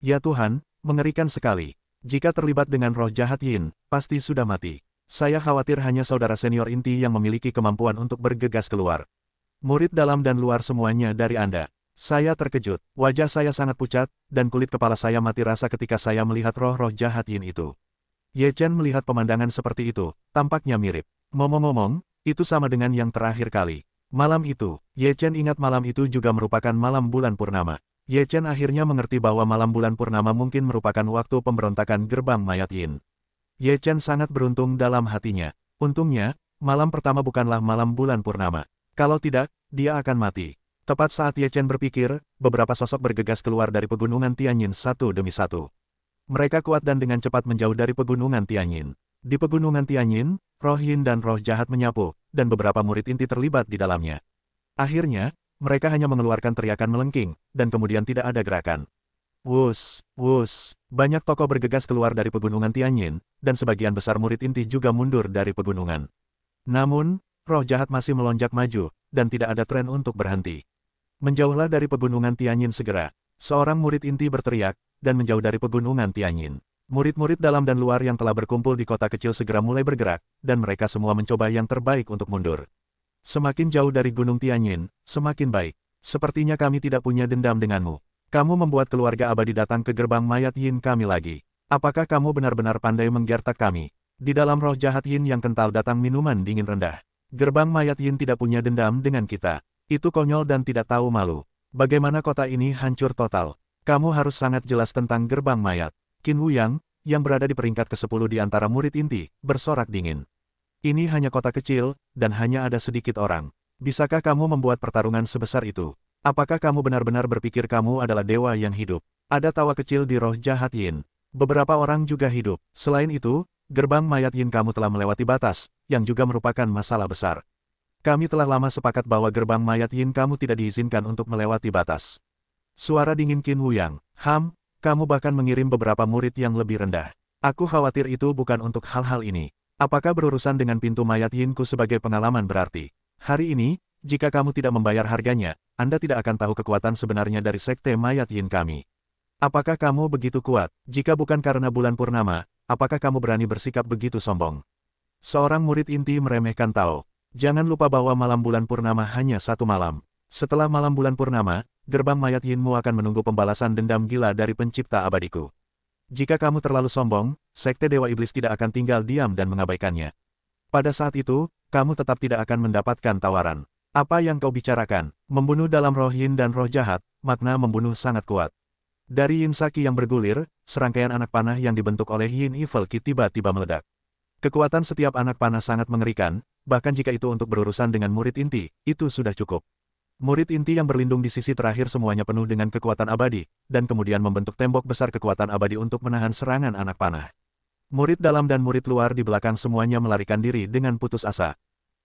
Ya Tuhan, mengerikan sekali. Jika terlibat dengan roh jahat Yin, pasti sudah mati. Saya khawatir hanya saudara senior inti yang memiliki kemampuan untuk bergegas keluar. Murid dalam dan luar semuanya dari Anda. Saya terkejut, wajah saya sangat pucat, dan kulit kepala saya mati rasa ketika saya melihat roh-roh jahat Yin itu. Ye Chen melihat pemandangan seperti itu, tampaknya mirip. Ngomong-ngomong, itu sama dengan yang terakhir kali. Malam itu, Ye Chen ingat malam itu juga merupakan malam bulan purnama. Ye Chen akhirnya mengerti bahwa malam bulan purnama mungkin merupakan waktu pemberontakan gerbang mayat Yin. Ye Chen sangat beruntung dalam hatinya. Untungnya, malam pertama bukanlah malam bulan purnama. Kalau tidak, dia akan mati. Tepat saat Ye Chen berpikir, beberapa sosok bergegas keluar dari pegunungan Tianyin satu demi satu. Mereka kuat dan dengan cepat menjauh dari pegunungan Tianyin. Di pegunungan Tianyin, roh Yin dan roh jahat menyapu, dan beberapa murid inti terlibat di dalamnya. Akhirnya, mereka hanya mengeluarkan teriakan melengking, dan kemudian tidak ada gerakan. Wus, wus, banyak tokoh bergegas keluar dari pegunungan Tianyin, dan sebagian besar murid inti juga mundur dari pegunungan. Namun, roh jahat masih melonjak maju, dan tidak ada tren untuk berhenti. Menjauhlah dari pegunungan Tianyin segera. Seorang murid inti berteriak, dan menjauh dari pegunungan Tianyin. Murid-murid dalam dan luar yang telah berkumpul di kota kecil segera mulai bergerak, dan mereka semua mencoba yang terbaik untuk mundur. Semakin jauh dari Gunung Tianyin, semakin baik. Sepertinya kami tidak punya dendam denganmu. Kamu membuat keluarga abadi datang ke gerbang mayat Yin kami lagi. Apakah kamu benar-benar pandai menggertak kami? Di dalam roh jahat Yin yang kental datang minuman dingin rendah. Gerbang mayat Yin tidak punya dendam dengan kita. Itu konyol dan tidak tahu malu. Bagaimana kota ini hancur total. Kamu harus sangat jelas tentang gerbang mayat. Qin Wuyang, yang berada di peringkat ke-10 di antara murid inti, bersorak dingin. Ini hanya kota kecil, dan hanya ada sedikit orang. Bisakah kamu membuat pertarungan sebesar itu? Apakah kamu benar-benar berpikir kamu adalah dewa yang hidup? Ada tawa kecil di roh jahat Yin. Beberapa orang juga hidup. Selain itu, gerbang mayat Yin kamu telah melewati batas, yang juga merupakan masalah besar. Kami telah lama sepakat bahwa gerbang mayat Yin kamu tidak diizinkan untuk melewati batas. Suara dingin Qin Wuyang. Kamu bahkan mengirim beberapa murid yang lebih rendah. Aku khawatir itu bukan untuk hal-hal ini. Apakah berurusan dengan pintu mayat Yinku sebagai pengalaman berarti? Hari ini, jika kamu tidak membayar harganya, Anda tidak akan tahu kekuatan sebenarnya dari sekte mayat Yin kami. Apakah kamu begitu kuat? Jika bukan karena bulan purnama, apakah kamu berani bersikap begitu sombong? Seorang murid inti meremehkan Tao. Jangan lupa bahwa malam bulan purnama hanya satu malam. Setelah malam bulan purnama, gerbang mayat Yinmu akan menunggu pembalasan dendam gila dari pencipta abadiku. Jika kamu terlalu sombong, sekte Dewa Iblis tidak akan tinggal diam dan mengabaikannya. Pada saat itu, kamu tetap tidak akan mendapatkan tawaran. Apa yang kau bicarakan? Membunuh dalam roh Yin dan roh jahat, makna membunuh sangat kuat. Dari Yin Saki yang bergulir, serangkaian anak panah yang dibentuk oleh Yin Evil Ki tiba-tiba meledak. Kekuatan setiap anak panah sangat mengerikan, bahkan jika itu untuk berurusan dengan murid inti, itu sudah cukup. Murid inti yang berlindung di sisi terakhir semuanya penuh dengan kekuatan abadi, dan kemudian membentuk tembok besar kekuatan abadi untuk menahan serangan anak panah. Murid dalam dan murid luar di belakang semuanya melarikan diri dengan putus asa.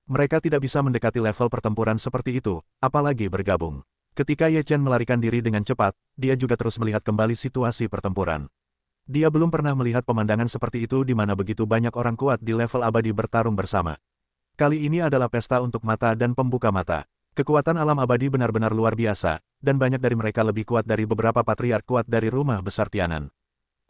Mereka tidak bisa mendekati level pertempuran seperti itu, apalagi bergabung. Ketika Ye Chen melarikan diri dengan cepat, dia juga terus melihat kembali situasi pertempuran. Dia belum pernah melihat pemandangan seperti itu di mana begitu banyak orang kuat di level abadi bertarung bersama. Kali ini adalah pesta untuk mata dan pembuka mata. Kekuatan alam abadi benar-benar luar biasa, dan banyak dari mereka lebih kuat dari beberapa patriark kuat dari rumah besar Tianan.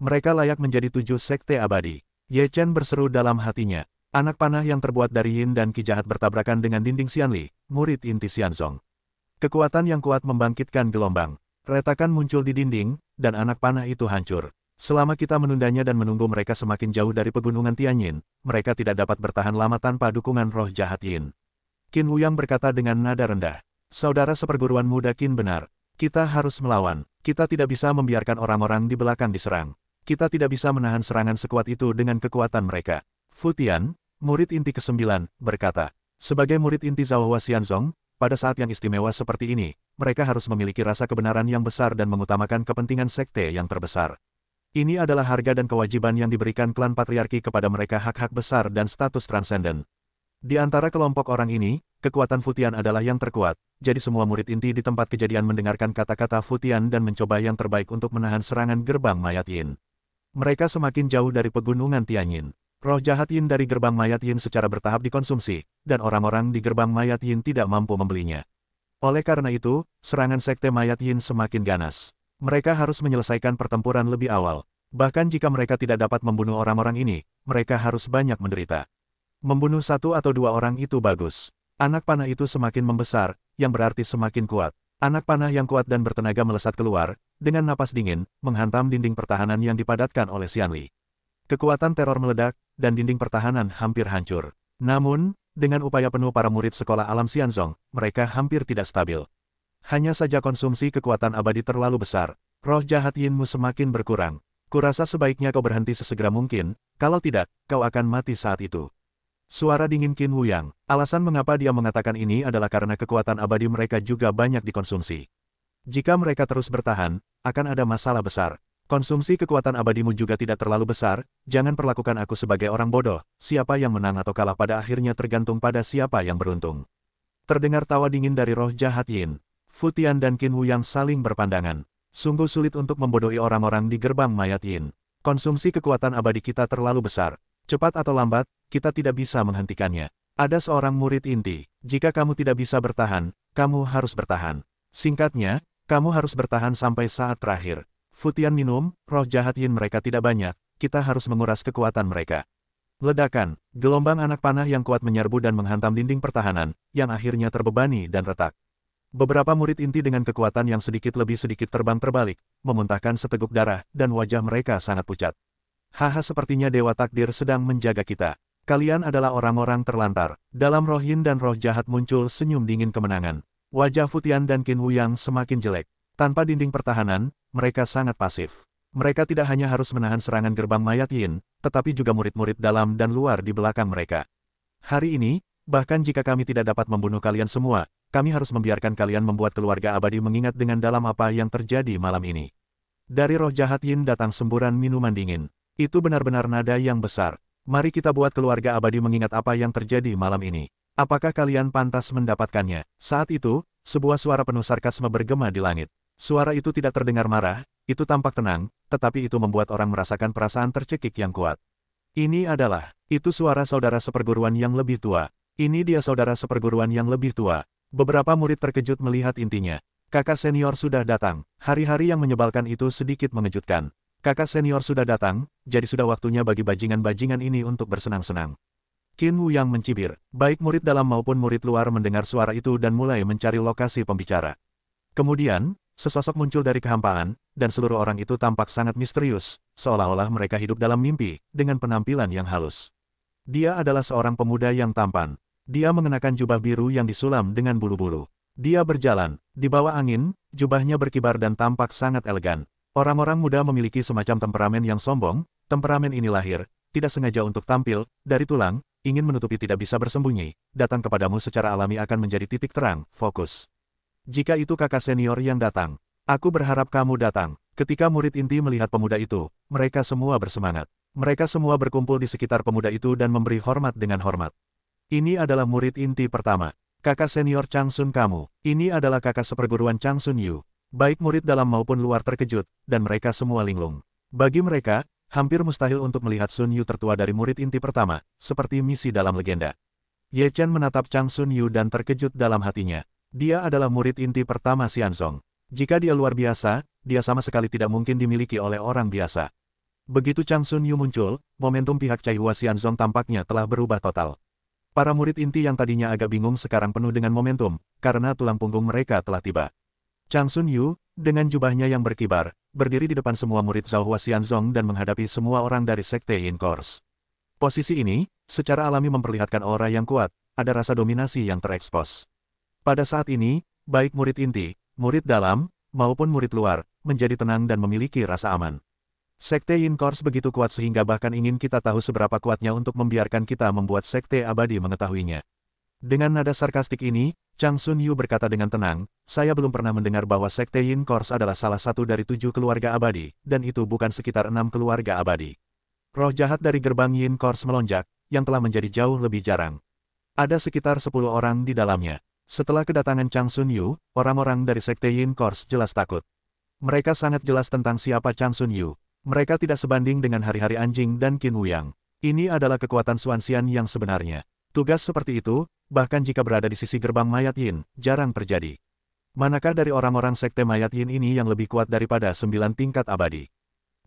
Mereka layak menjadi 7 sekte abadi. Ye Chen berseru dalam hatinya. Anak panah yang terbuat dari Yin dan Ki jahat bertabrakan dengan dinding Xianli, murid inti Xianzong. Kekuatan yang kuat membangkitkan gelombang. Retakan muncul di dinding, dan anak panah itu hancur. Selama kita menundanya dan menunggu mereka semakin jauh dari pegunungan Tianyin, mereka tidak dapat bertahan lama tanpa dukungan roh jahat Yin. Qin Wuyang berkata dengan nada rendah. Saudara seperguruan muda Qin benar. Kita harus melawan. Kita tidak bisa membiarkan orang-orang di belakang diserang. Kita tidak bisa menahan serangan sekuat itu dengan kekuatan mereka. Fu Tian, murid inti ke-9, berkata. Sebagai murid inti Zhaohua Xianzong, pada saat yang istimewa seperti ini, mereka harus memiliki rasa kebenaran yang besar dan mengutamakan kepentingan sekte yang terbesar. Ini adalah harga dan kewajiban yang diberikan klan patriarki kepada mereka hak-hak besar dan status transenden. Di antara kelompok orang ini, kekuatan Fu Tian adalah yang terkuat, jadi semua murid inti di tempat kejadian mendengarkan kata-kata Fu Tian dan mencoba yang terbaik untuk menahan serangan gerbang mayat Yin. Mereka semakin jauh dari pegunungan Tianyin. Roh jahat Yin dari gerbang mayat Yin secara bertahap dikonsumsi, dan orang-orang di gerbang mayat Yin tidak mampu membelinya. Oleh karena itu, serangan sekte mayat Yin semakin ganas. Mereka harus menyelesaikan pertempuran lebih awal. Bahkan jika mereka tidak dapat membunuh orang-orang ini, mereka harus banyak menderita. Membunuh satu atau dua orang itu bagus. Anak panah itu semakin membesar, yang berarti semakin kuat. Anak panah yang kuat dan bertenaga melesat keluar, dengan napas dingin, menghantam dinding pertahanan yang dipadatkan oleh Xianli. Kekuatan teror meledak, dan dinding pertahanan hampir hancur. Namun, dengan upaya penuh para murid sekolah alam Xianzong, mereka hampir tidak stabil. Hanya saja konsumsi kekuatan abadi terlalu besar. Roh jahat Yinmu semakin berkurang. Kurasa sebaiknya kau berhenti sesegera mungkin, kalau tidak, kau akan mati saat itu. Suara dingin Qin Wuyang. Alasan mengapa dia mengatakan ini adalah karena kekuatan abadi mereka juga banyak dikonsumsi. Jika mereka terus bertahan, akan ada masalah besar. Konsumsi kekuatan abadimu juga tidak terlalu besar, jangan perlakukan aku sebagai orang bodoh, siapa yang menang atau kalah pada akhirnya tergantung pada siapa yang beruntung. Terdengar tawa dingin dari roh jahat Yin. Fu Tian dan Qin Wuyang saling berpandangan. Sungguh sulit untuk membodohi orang-orang di gerbang mayat Yin. Konsumsi kekuatan abadi kita terlalu besar. Cepat atau lambat, kita tidak bisa menghentikannya. Ada seorang murid inti, jika kamu tidak bisa bertahan, kamu harus bertahan. Singkatnya, kamu harus bertahan sampai saat terakhir. Fu Tian minum, roh jahat Yin mereka tidak banyak, kita harus menguras kekuatan mereka. Ledakan, gelombang anak panah yang kuat menyerbu dan menghantam dinding pertahanan, yang akhirnya terbebani dan retak. Beberapa murid inti dengan kekuatan yang sedikit lebih sedikit terbang terbalik, memuntahkan seteguk darah, dan wajah mereka sangat pucat. Haha, sepertinya Dewa Takdir sedang menjaga kita. Kalian adalah orang-orang terlantar. Dalam roh Yin dan roh jahat muncul senyum dingin kemenangan. Wajah Fu Tian dan Qin Wuyang semakin jelek. Tanpa dinding pertahanan, mereka sangat pasif. Mereka tidak hanya harus menahan serangan gerbang mayat Yin, tetapi juga murid-murid dalam dan luar di belakang mereka. Hari ini, bahkan jika kami tidak dapat membunuh kalian semua, kami harus membiarkan kalian membuat keluarga abadi mengingat dengan dalam apa yang terjadi malam ini. Dari roh jahat Yin datang semburan minuman dingin. Itu benar-benar nada yang besar. Mari kita buat keluarga abadi mengingat apa yang terjadi malam ini. Apakah kalian pantas mendapatkannya? Saat itu, sebuah suara penuh sarkasme bergema di langit. Suara itu tidak terdengar marah, itu tampak tenang, tetapi itu membuat orang merasakan perasaan tercekik yang kuat. Itu suara saudara seperguruan yang lebih tua. Ini dia saudara seperguruan yang lebih tua. Beberapa murid terkejut melihat intinya. Kakak senior sudah datang. Hari-hari yang menyebalkan itu sedikit mengejutkan. Kakak senior sudah datang, jadi sudah waktunya bagi bajingan-bajingan ini untuk bersenang-senang. Qin Wuyang mencibir. Baik murid dalam maupun murid luar mendengar suara itu dan mulai mencari lokasi pembicara. Kemudian, sesosok muncul dari kehampaan, dan seluruh orang itu tampak sangat misterius, seolah-olah mereka hidup dalam mimpi, dengan penampilan yang halus. Dia adalah seorang pemuda yang tampan. Dia mengenakan jubah biru yang disulam dengan bulu-bulu. Dia berjalan, di bawah angin, jubahnya berkibar dan tampak sangat elegan. Orang-orang muda memiliki semacam temperamen yang sombong, temperamen ini lahir, tidak sengaja untuk tampil, dari tulang, ingin menutupi tidak bisa bersembunyi, datang kepadamu secara alami akan menjadi titik terang, fokus. Jika itu kakak senior yang datang, aku berharap kamu datang. Ketika murid inti melihat pemuda itu, mereka semua bersemangat. Mereka semua berkumpul di sekitar pemuda itu dan memberi hormat dengan hormat. Ini adalah murid inti pertama. Kakak senior Chang Sun kamu. Ini adalah kakak seperguruan Chang Sun Yu. Baik murid dalam maupun luar terkejut, dan mereka semua linglung. Bagi mereka, hampir mustahil untuk melihat Sun Yu tertua dari murid inti pertama, seperti misi dalam legenda. Ye Chen menatap Chang Sun Yu dan terkejut dalam hatinya. Dia adalah murid inti pertama Xianzong. Jika dia luar biasa, dia sama sekali tidak mungkin dimiliki oleh orang biasa. Begitu Chang Sun Yu muncul, momentum pihak Cai Hua Xianzong tampaknya telah berubah total. Para murid inti yang tadinya agak bingung sekarang penuh dengan momentum, karena tulang punggung mereka telah tiba. Chang Sun Yu, dengan jubahnya yang berkibar, berdiri di depan semua murid Zhao Hua Xianzong dan menghadapi semua orang dari Sekte Yin Course. Posisi ini, secara alami memperlihatkan aura yang kuat, ada rasa dominasi yang terekspos. Pada saat ini, baik murid inti, murid dalam, maupun murid luar, menjadi tenang dan memiliki rasa aman. Sekte Yin Course begitu kuat sehingga bahkan ingin kita tahu seberapa kuatnya untuk membiarkan kita membuat Sekte Abadi mengetahuinya. Dengan nada sarkastik ini, Chang Sun Yu berkata dengan tenang, saya belum pernah mendengar bahwa Sekte Yin Course adalah salah satu dari 7 keluarga abadi, dan itu bukan sekitar 6 keluarga abadi. Roh jahat dari gerbang Yin Course melonjak, yang telah menjadi jauh lebih jarang. Ada sekitar 10 orang di dalamnya. Setelah kedatangan Chang Sun Yu, orang-orang dari Sekte Yin Course jelas takut. Mereka sangat jelas tentang siapa Chang Sun Yu. Mereka tidak sebanding dengan hari-hari anjing dan Qin Wuyang. Ini adalah kekuatan Xuanxian yang sebenarnya. Tugas seperti itu, bahkan jika berada di sisi gerbang mayat Yin, jarang terjadi. Manakah dari orang-orang Sekte Mayat Yin ini yang lebih kuat daripada 9 tingkat abadi?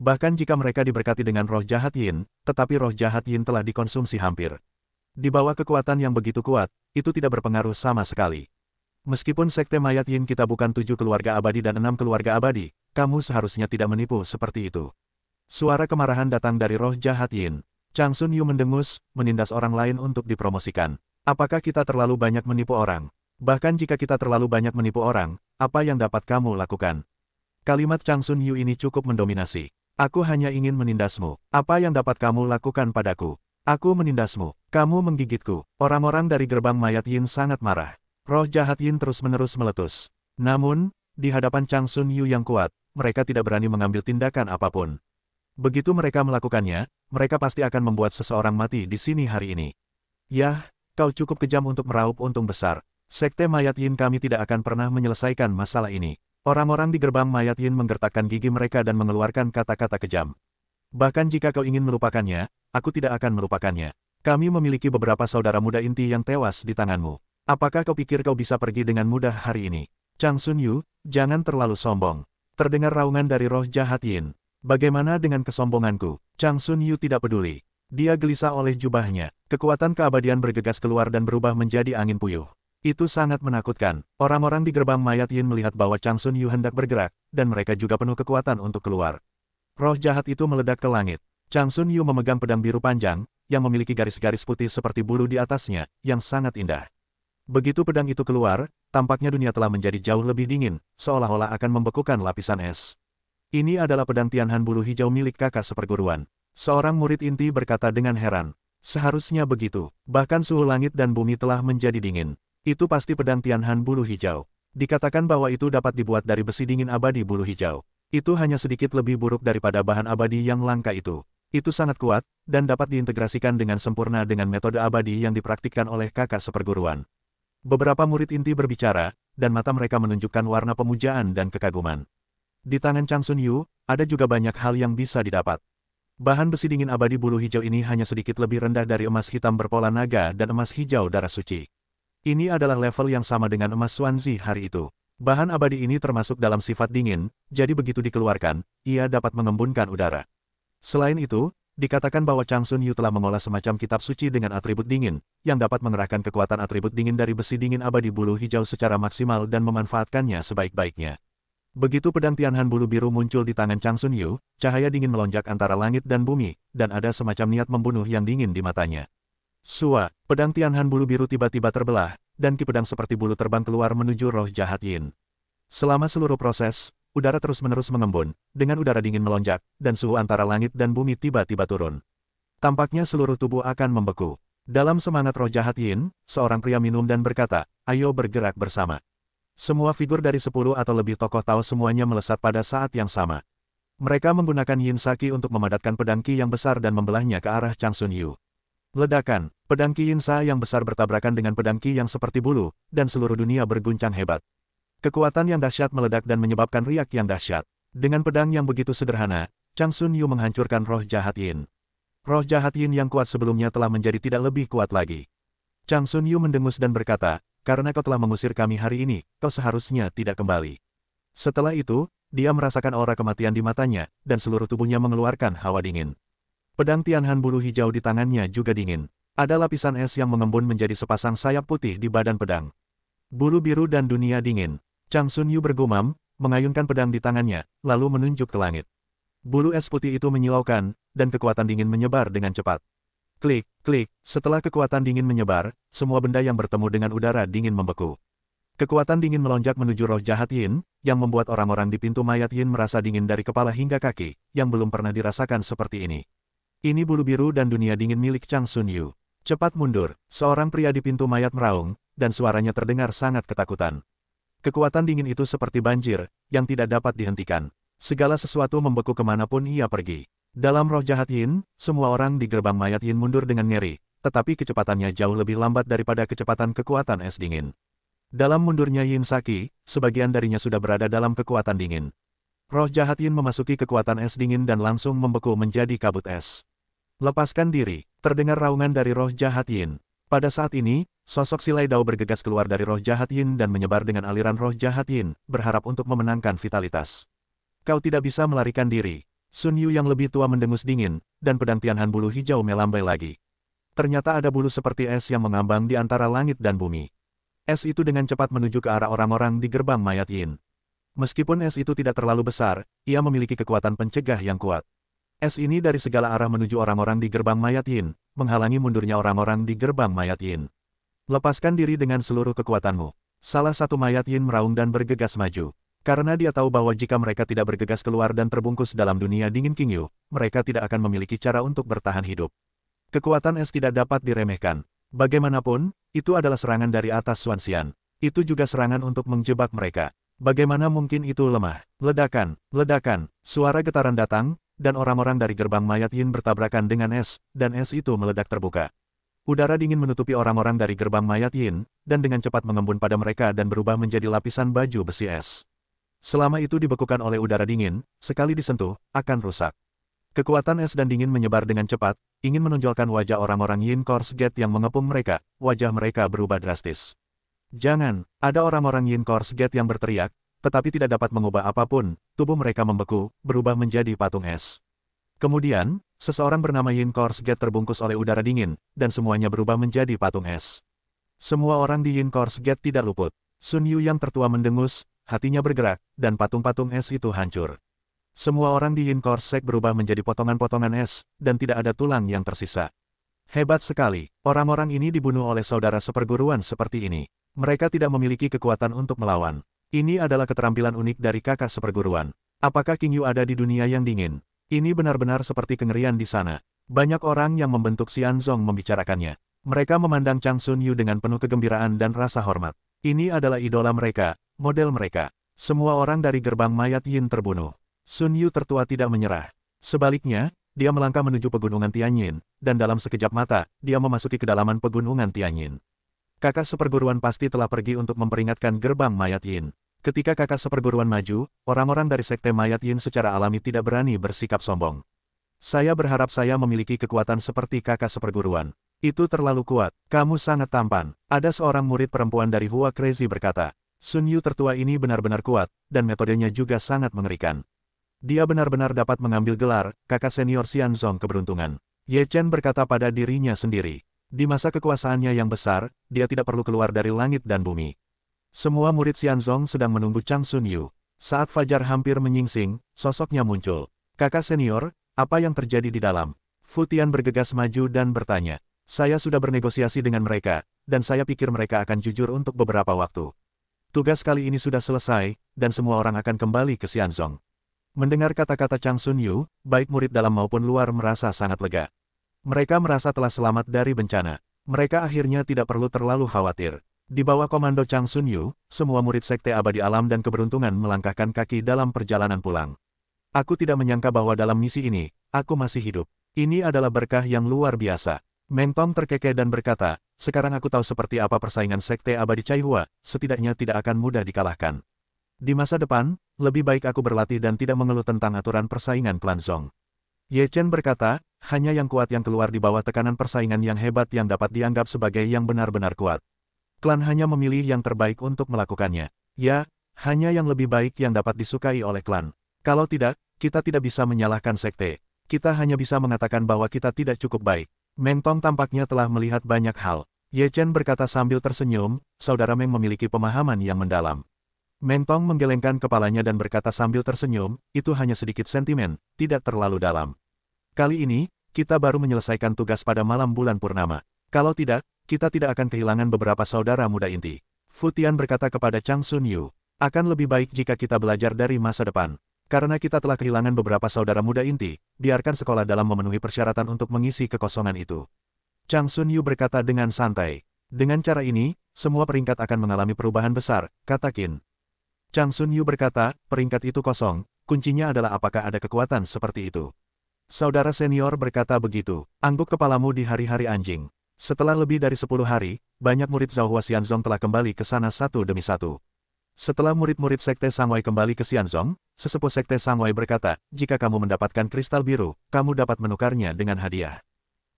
Bahkan jika mereka diberkati dengan roh jahat Yin, tetapi roh jahat Yin telah dikonsumsi hampir. Di bawah kekuatan yang begitu kuat, itu tidak berpengaruh sama sekali. Meskipun Sekte Mayat Yin kita bukan 7 keluarga abadi dan 6 keluarga abadi, kamu seharusnya tidak menipu seperti itu. Suara kemarahan datang dari roh jahat Yin. Chang Sun Yu mendengus, menindas orang lain untuk dipromosikan. Apakah kita terlalu banyak menipu orang? Bahkan jika kita terlalu banyak menipu orang, apa yang dapat kamu lakukan? Kalimat Chang Sun Yu ini cukup mendominasi. Aku hanya ingin menindasmu. Apa yang dapat kamu lakukan padaku? Aku menindasmu. Kamu menggigitku. Orang-orang dari gerbang mayat Yin sangat marah. Roh jahat Yin terus-menerus meletus. Namun, di hadapan Chang Sun Yu yang kuat, mereka tidak berani mengambil tindakan apapun. Begitu mereka melakukannya, mereka pasti akan membuat seseorang mati di sini hari ini. Yah, kau cukup kejam untuk meraup untung besar. Sekte Mayat Yin kami tidak akan pernah menyelesaikan masalah ini. Orang-orang di gerbang Mayat Yin menggertakkan gigi mereka dan mengeluarkan kata-kata kejam. Bahkan jika kau ingin melupakannya, aku tidak akan melupakannya. Kami memiliki beberapa saudara muda inti yang tewas di tanganmu. Apakah kau pikir kau bisa pergi dengan mudah hari ini? Chang Sun Yu, jangan terlalu sombong. Terdengar raungan dari roh jahat Yin. Bagaimana dengan kesombonganku? Chang Sun Yu tidak peduli. Dia gelisah oleh jubahnya. Kekuatan keabadian bergegas keluar dan berubah menjadi angin puyuh. Itu sangat menakutkan. Orang-orang di gerbang mayat Yin melihat bahwa Chang Sun Yu hendak bergerak, dan mereka juga penuh kekuatan untuk keluar. Roh jahat itu meledak ke langit. Chang Sun Yu memegang pedang biru panjang, yang memiliki garis-garis putih seperti bulu di atasnya, yang sangat indah. Begitu pedang itu keluar, tampaknya dunia telah menjadi jauh lebih dingin, seolah-olah akan membekukan lapisan es. Ini adalah pedang Tianhan bulu hijau milik kakak seperguruan. Seorang murid inti berkata dengan heran. Seharusnya begitu, bahkan suhu langit dan bumi telah menjadi dingin. Itu pasti pedang Tianhan bulu hijau. Dikatakan bahwa itu dapat dibuat dari besi dingin abadi bulu hijau. Itu hanya sedikit lebih buruk daripada bahan abadi yang langka itu. Itu sangat kuat, dan dapat diintegrasikan dengan sempurna dengan metode abadi yang dipraktikkan oleh kakak seperguruan. Beberapa murid inti berbicara, dan mata mereka menunjukkan warna pemujaan dan kekaguman. Di tangan Chang Sun Yu, ada juga banyak hal yang bisa didapat. Bahan besi dingin abadi bulu hijau ini hanya sedikit lebih rendah dari emas hitam berpola naga dan emas hijau darah suci. Ini adalah level yang sama dengan emas Xuanzi hari itu. Bahan abadi ini termasuk dalam sifat dingin, jadi begitu dikeluarkan, ia dapat mengembunkan udara. Selain itu, dikatakan bahwa Chang Sun Yu telah mengolah semacam kitab suci dengan atribut dingin, yang dapat mengerahkan kekuatan atribut dingin dari besi dingin abadi bulu hijau secara maksimal dan memanfaatkannya sebaik-baiknya. Begitu pedang Tianhan bulu biru muncul di tangan Chang Sun Yu, cahaya dingin melonjak antara langit dan bumi, dan ada semacam niat membunuh yang dingin di matanya. Sua, pedang Tianhan bulu biru tiba-tiba terbelah, dan ki pedang seperti bulu terbang keluar menuju roh jahat Yin. Selama seluruh proses, udara terus-menerus mengembun, dengan udara dingin melonjak, dan suhu antara langit dan bumi tiba-tiba turun. Tampaknya seluruh tubuh akan membeku. Dalam semangat roh jahat Yin, seorang pria minum dan berkata, ayo bergerak bersama. Semua figur dari 10 atau lebih tokoh Tao semuanya melesat pada saat yang sama. Mereka menggunakan Yin Saki untuk memadatkan pedang Qi yang besar dan membelahnya ke arah Chang Sun Yu. Ledakan, pedang Qi Yin Sa yang besar bertabrakan dengan pedang Qi yang seperti bulu, dan seluruh dunia berguncang hebat. Kekuatan yang dahsyat meledak dan menyebabkan riak yang dahsyat. Dengan pedang yang begitu sederhana, Chang Sun Yu menghancurkan roh jahat Yin. Roh jahat Yin yang kuat sebelumnya telah menjadi tidak lebih kuat lagi. Chang Sun Yu mendengus dan berkata, karena kau telah mengusir kami hari ini, kau seharusnya tidak kembali. Setelah itu, dia merasakan aura kematian di matanya, dan seluruh tubuhnya mengeluarkan hawa dingin. Pedang Tianhan bulu hijau di tangannya juga dingin. Ada lapisan es yang mengembun menjadi sepasang sayap putih di badan pedang. Bulu biru dan dunia dingin. Chang Sun Yu bergumam, mengayunkan pedang di tangannya, lalu menunjuk ke langit. Bulu es putih itu menyilaukan, dan kekuatan dingin menyebar dengan cepat. Klik, klik, setelah kekuatan dingin menyebar, semua benda yang bertemu dengan udara dingin membeku. Kekuatan dingin melonjak menuju roh jahat Yin, yang membuat orang-orang di pintu mayat Yin merasa dingin dari kepala hingga kaki, yang belum pernah dirasakan seperti ini. Ini bulu biru dan dunia dingin milik Chang Sun Yu. Cepat mundur, seorang pria di pintu mayat meraung, dan suaranya terdengar sangat ketakutan. Kekuatan dingin itu seperti banjir, yang tidak dapat dihentikan. Segala sesuatu membeku kemanapun ia pergi. Dalam roh jahat Yin, semua orang di gerbang mayat Yin mundur dengan ngeri, tetapi kecepatannya jauh lebih lambat daripada kecepatan kekuatan es dingin. Dalam mundurnya Yin Saki, sebagian darinya sudah berada dalam kekuatan dingin. Roh jahat Yin memasuki kekuatan es dingin dan langsung membeku menjadi kabut es. Lepaskan diri, terdengar raungan dari roh jahat Yin. Pada saat ini, Sosok Silai Dao bergegas keluar dari roh jahat Yin dan menyebar dengan aliran roh jahat Yin, berharap untuk memenangkan vitalitas. Kau tidak bisa melarikan diri. Sun Yu yang lebih tua mendengus dingin, dan pedang Tianhan bulu hijau melambai lagi. Ternyata ada bulu seperti es yang mengambang di antara langit dan bumi. Es itu dengan cepat menuju ke arah orang-orang di gerbang mayat Yin. Meskipun es itu tidak terlalu besar, ia memiliki kekuatan pencegah yang kuat. Es ini dari segala arah menuju orang-orang di gerbang mayat Yin, menghalangi mundurnya orang-orang di gerbang mayat Yin. Lepaskan diri dengan seluruh kekuatanmu. Salah satu mayat Yin meraung dan bergegas maju. Karena dia tahu bahwa jika mereka tidak bergegas keluar dan terbungkus dalam dunia dingin King Yu, mereka tidak akan memiliki cara untuk bertahan hidup. Kekuatan es tidak dapat diremehkan. Bagaimanapun, itu adalah serangan dari atas Xuanxian. Itu juga serangan untuk menjebak mereka. Bagaimana mungkin itu lemah? Ledakan, ledakan, suara getaran datang, dan orang-orang dari gerbang mayat Yin bertabrakan dengan es, dan es itu meledak terbuka. Udara dingin menutupi orang-orang dari gerbang mayat Yin, dan dengan cepat mengembun pada mereka dan berubah menjadi lapisan baju besi es. Selama itu dibekukan oleh udara dingin, sekali disentuh, akan rusak. Kekuatan es dan dingin menyebar dengan cepat, ingin menonjolkan wajah orang-orang Yin Course Gate yang mengepung mereka, wajah mereka berubah drastis. Jangan, ada orang-orang Yin Course Gate yang berteriak, tetapi tidak dapat mengubah apapun, tubuh mereka membeku, berubah menjadi patung es. Kemudian, seseorang bernama Yin Course Gate terbungkus oleh udara dingin, dan semuanya berubah menjadi patung es. Semua orang di Yin Course Gate tidak luput. Sun Yu yang tertua mendengus, hatinya bergerak, dan patung-patung es itu hancur. Semua orang di Yin Course Gate berubah menjadi potongan-potongan es, dan tidak ada tulang yang tersisa. Hebat sekali, orang-orang ini dibunuh oleh saudara seperguruan seperti ini. Mereka tidak memiliki kekuatan untuk melawan. Ini adalah keterampilan unik dari kakak seperguruan. Apakah King Yu ada di dunia yang dingin? Ini benar-benar seperti kengerian di sana. Banyak orang yang membentuk Xianzong membicarakannya. Mereka memandang Chang Sun Yu dengan penuh kegembiraan dan rasa hormat. Ini adalah idola mereka, model mereka. Semua orang dari gerbang mayat Yin terbunuh. Sun Yu tertua tidak menyerah. Sebaliknya, dia melangkah menuju pegunungan Tianyin, dan dalam sekejap mata, dia memasuki kedalaman pegunungan Tianyin. Kakak seperguruan pasti telah pergi untuk memperingatkan gerbang mayat Yin. Ketika kakak seperguruan maju, orang-orang dari sekte mayat Yin secara alami tidak berani bersikap sombong. Saya berharap saya memiliki kekuatan seperti kakak seperguruan. Itu terlalu kuat, kamu sangat tampan. Ada seorang murid perempuan dari Hua Crazy berkata, Sun Yu tertua ini benar-benar kuat, dan metodenya juga sangat mengerikan. Dia benar-benar dapat mengambil gelar, kakak senior Xianzong keberuntungan. Ye Chen berkata pada dirinya sendiri. Di masa kekuasaannya yang besar, dia tidak perlu keluar dari langit dan bumi. Semua murid Xianzong sedang menunggu Chang Sun Yu. Saat fajar hampir menyingsing, sosoknya muncul. Kakak senior, apa yang terjadi di dalam? Fu Tian bergegas maju dan bertanya. Saya sudah bernegosiasi dengan mereka, dan saya pikir mereka akan jujur untuk beberapa waktu. Tugas kali ini sudah selesai, dan semua orang akan kembali ke Xianzong. Mendengar kata-kata Chang Sun Yu, baik murid dalam maupun luar merasa sangat lega. Mereka merasa telah selamat dari bencana. Mereka akhirnya tidak perlu terlalu khawatir. Di bawah komando Chang Sun Yu, semua murid Sekte Abadi Alam dan Keberuntungan melangkahkan kaki dalam perjalanan pulang. Aku tidak menyangka bahwa dalam misi ini, aku masih hidup. Ini adalah berkah yang luar biasa. Meng Tong terkekeh dan berkata, sekarang aku tahu seperti apa persaingan Sekte Abadi Caihua, setidaknya tidak akan mudah dikalahkan. Di masa depan, lebih baik aku berlatih dan tidak mengeluh tentang aturan persaingan klan Zong. Ye Chen berkata, hanya yang kuat yang keluar di bawah tekanan persaingan yang hebat yang dapat dianggap sebagai yang benar-benar kuat. Klan hanya memilih yang terbaik untuk melakukannya. Ya, hanya yang lebih baik yang dapat disukai oleh klan. Kalau tidak, kita tidak bisa menyalahkan sekte. Kita hanya bisa mengatakan bahwa kita tidak cukup baik. Meng Tong tampaknya telah melihat banyak hal. Ye Chen berkata sambil tersenyum, saudara Meng memiliki pemahaman yang mendalam. Meng Tong menggelengkan kepalanya dan berkata sambil tersenyum, itu hanya sedikit sentimen, tidak terlalu dalam. Kali ini, kita baru menyelesaikan tugas pada malam bulan purnama. Kalau tidak, kita tidak akan kehilangan beberapa saudara muda inti. Fu Tian berkata kepada Chang Sun Yu, akan lebih baik jika kita belajar dari masa depan. Karena kita telah kehilangan beberapa saudara muda inti, biarkan sekolah dalam memenuhi persyaratan untuk mengisi kekosongan itu. Chang Sun Yu berkata dengan santai. Dengan cara ini, semua peringkat akan mengalami perubahan besar, kata Qin. Chang Sun Yu berkata, peringkat itu kosong, kuncinya adalah apakah ada kekuatan seperti itu. Saudara senior berkata begitu, angguk kepalamu di hari-hari anjing. Setelah lebih dari 10 hari, banyak murid Zhao Xianzong telah kembali ke sana satu demi satu. Setelah murid-murid Sekte Sangwei kembali ke Xianzong, sesepuh Sekte Sangwei berkata, jika kamu mendapatkan kristal biru, kamu dapat menukarnya dengan hadiah.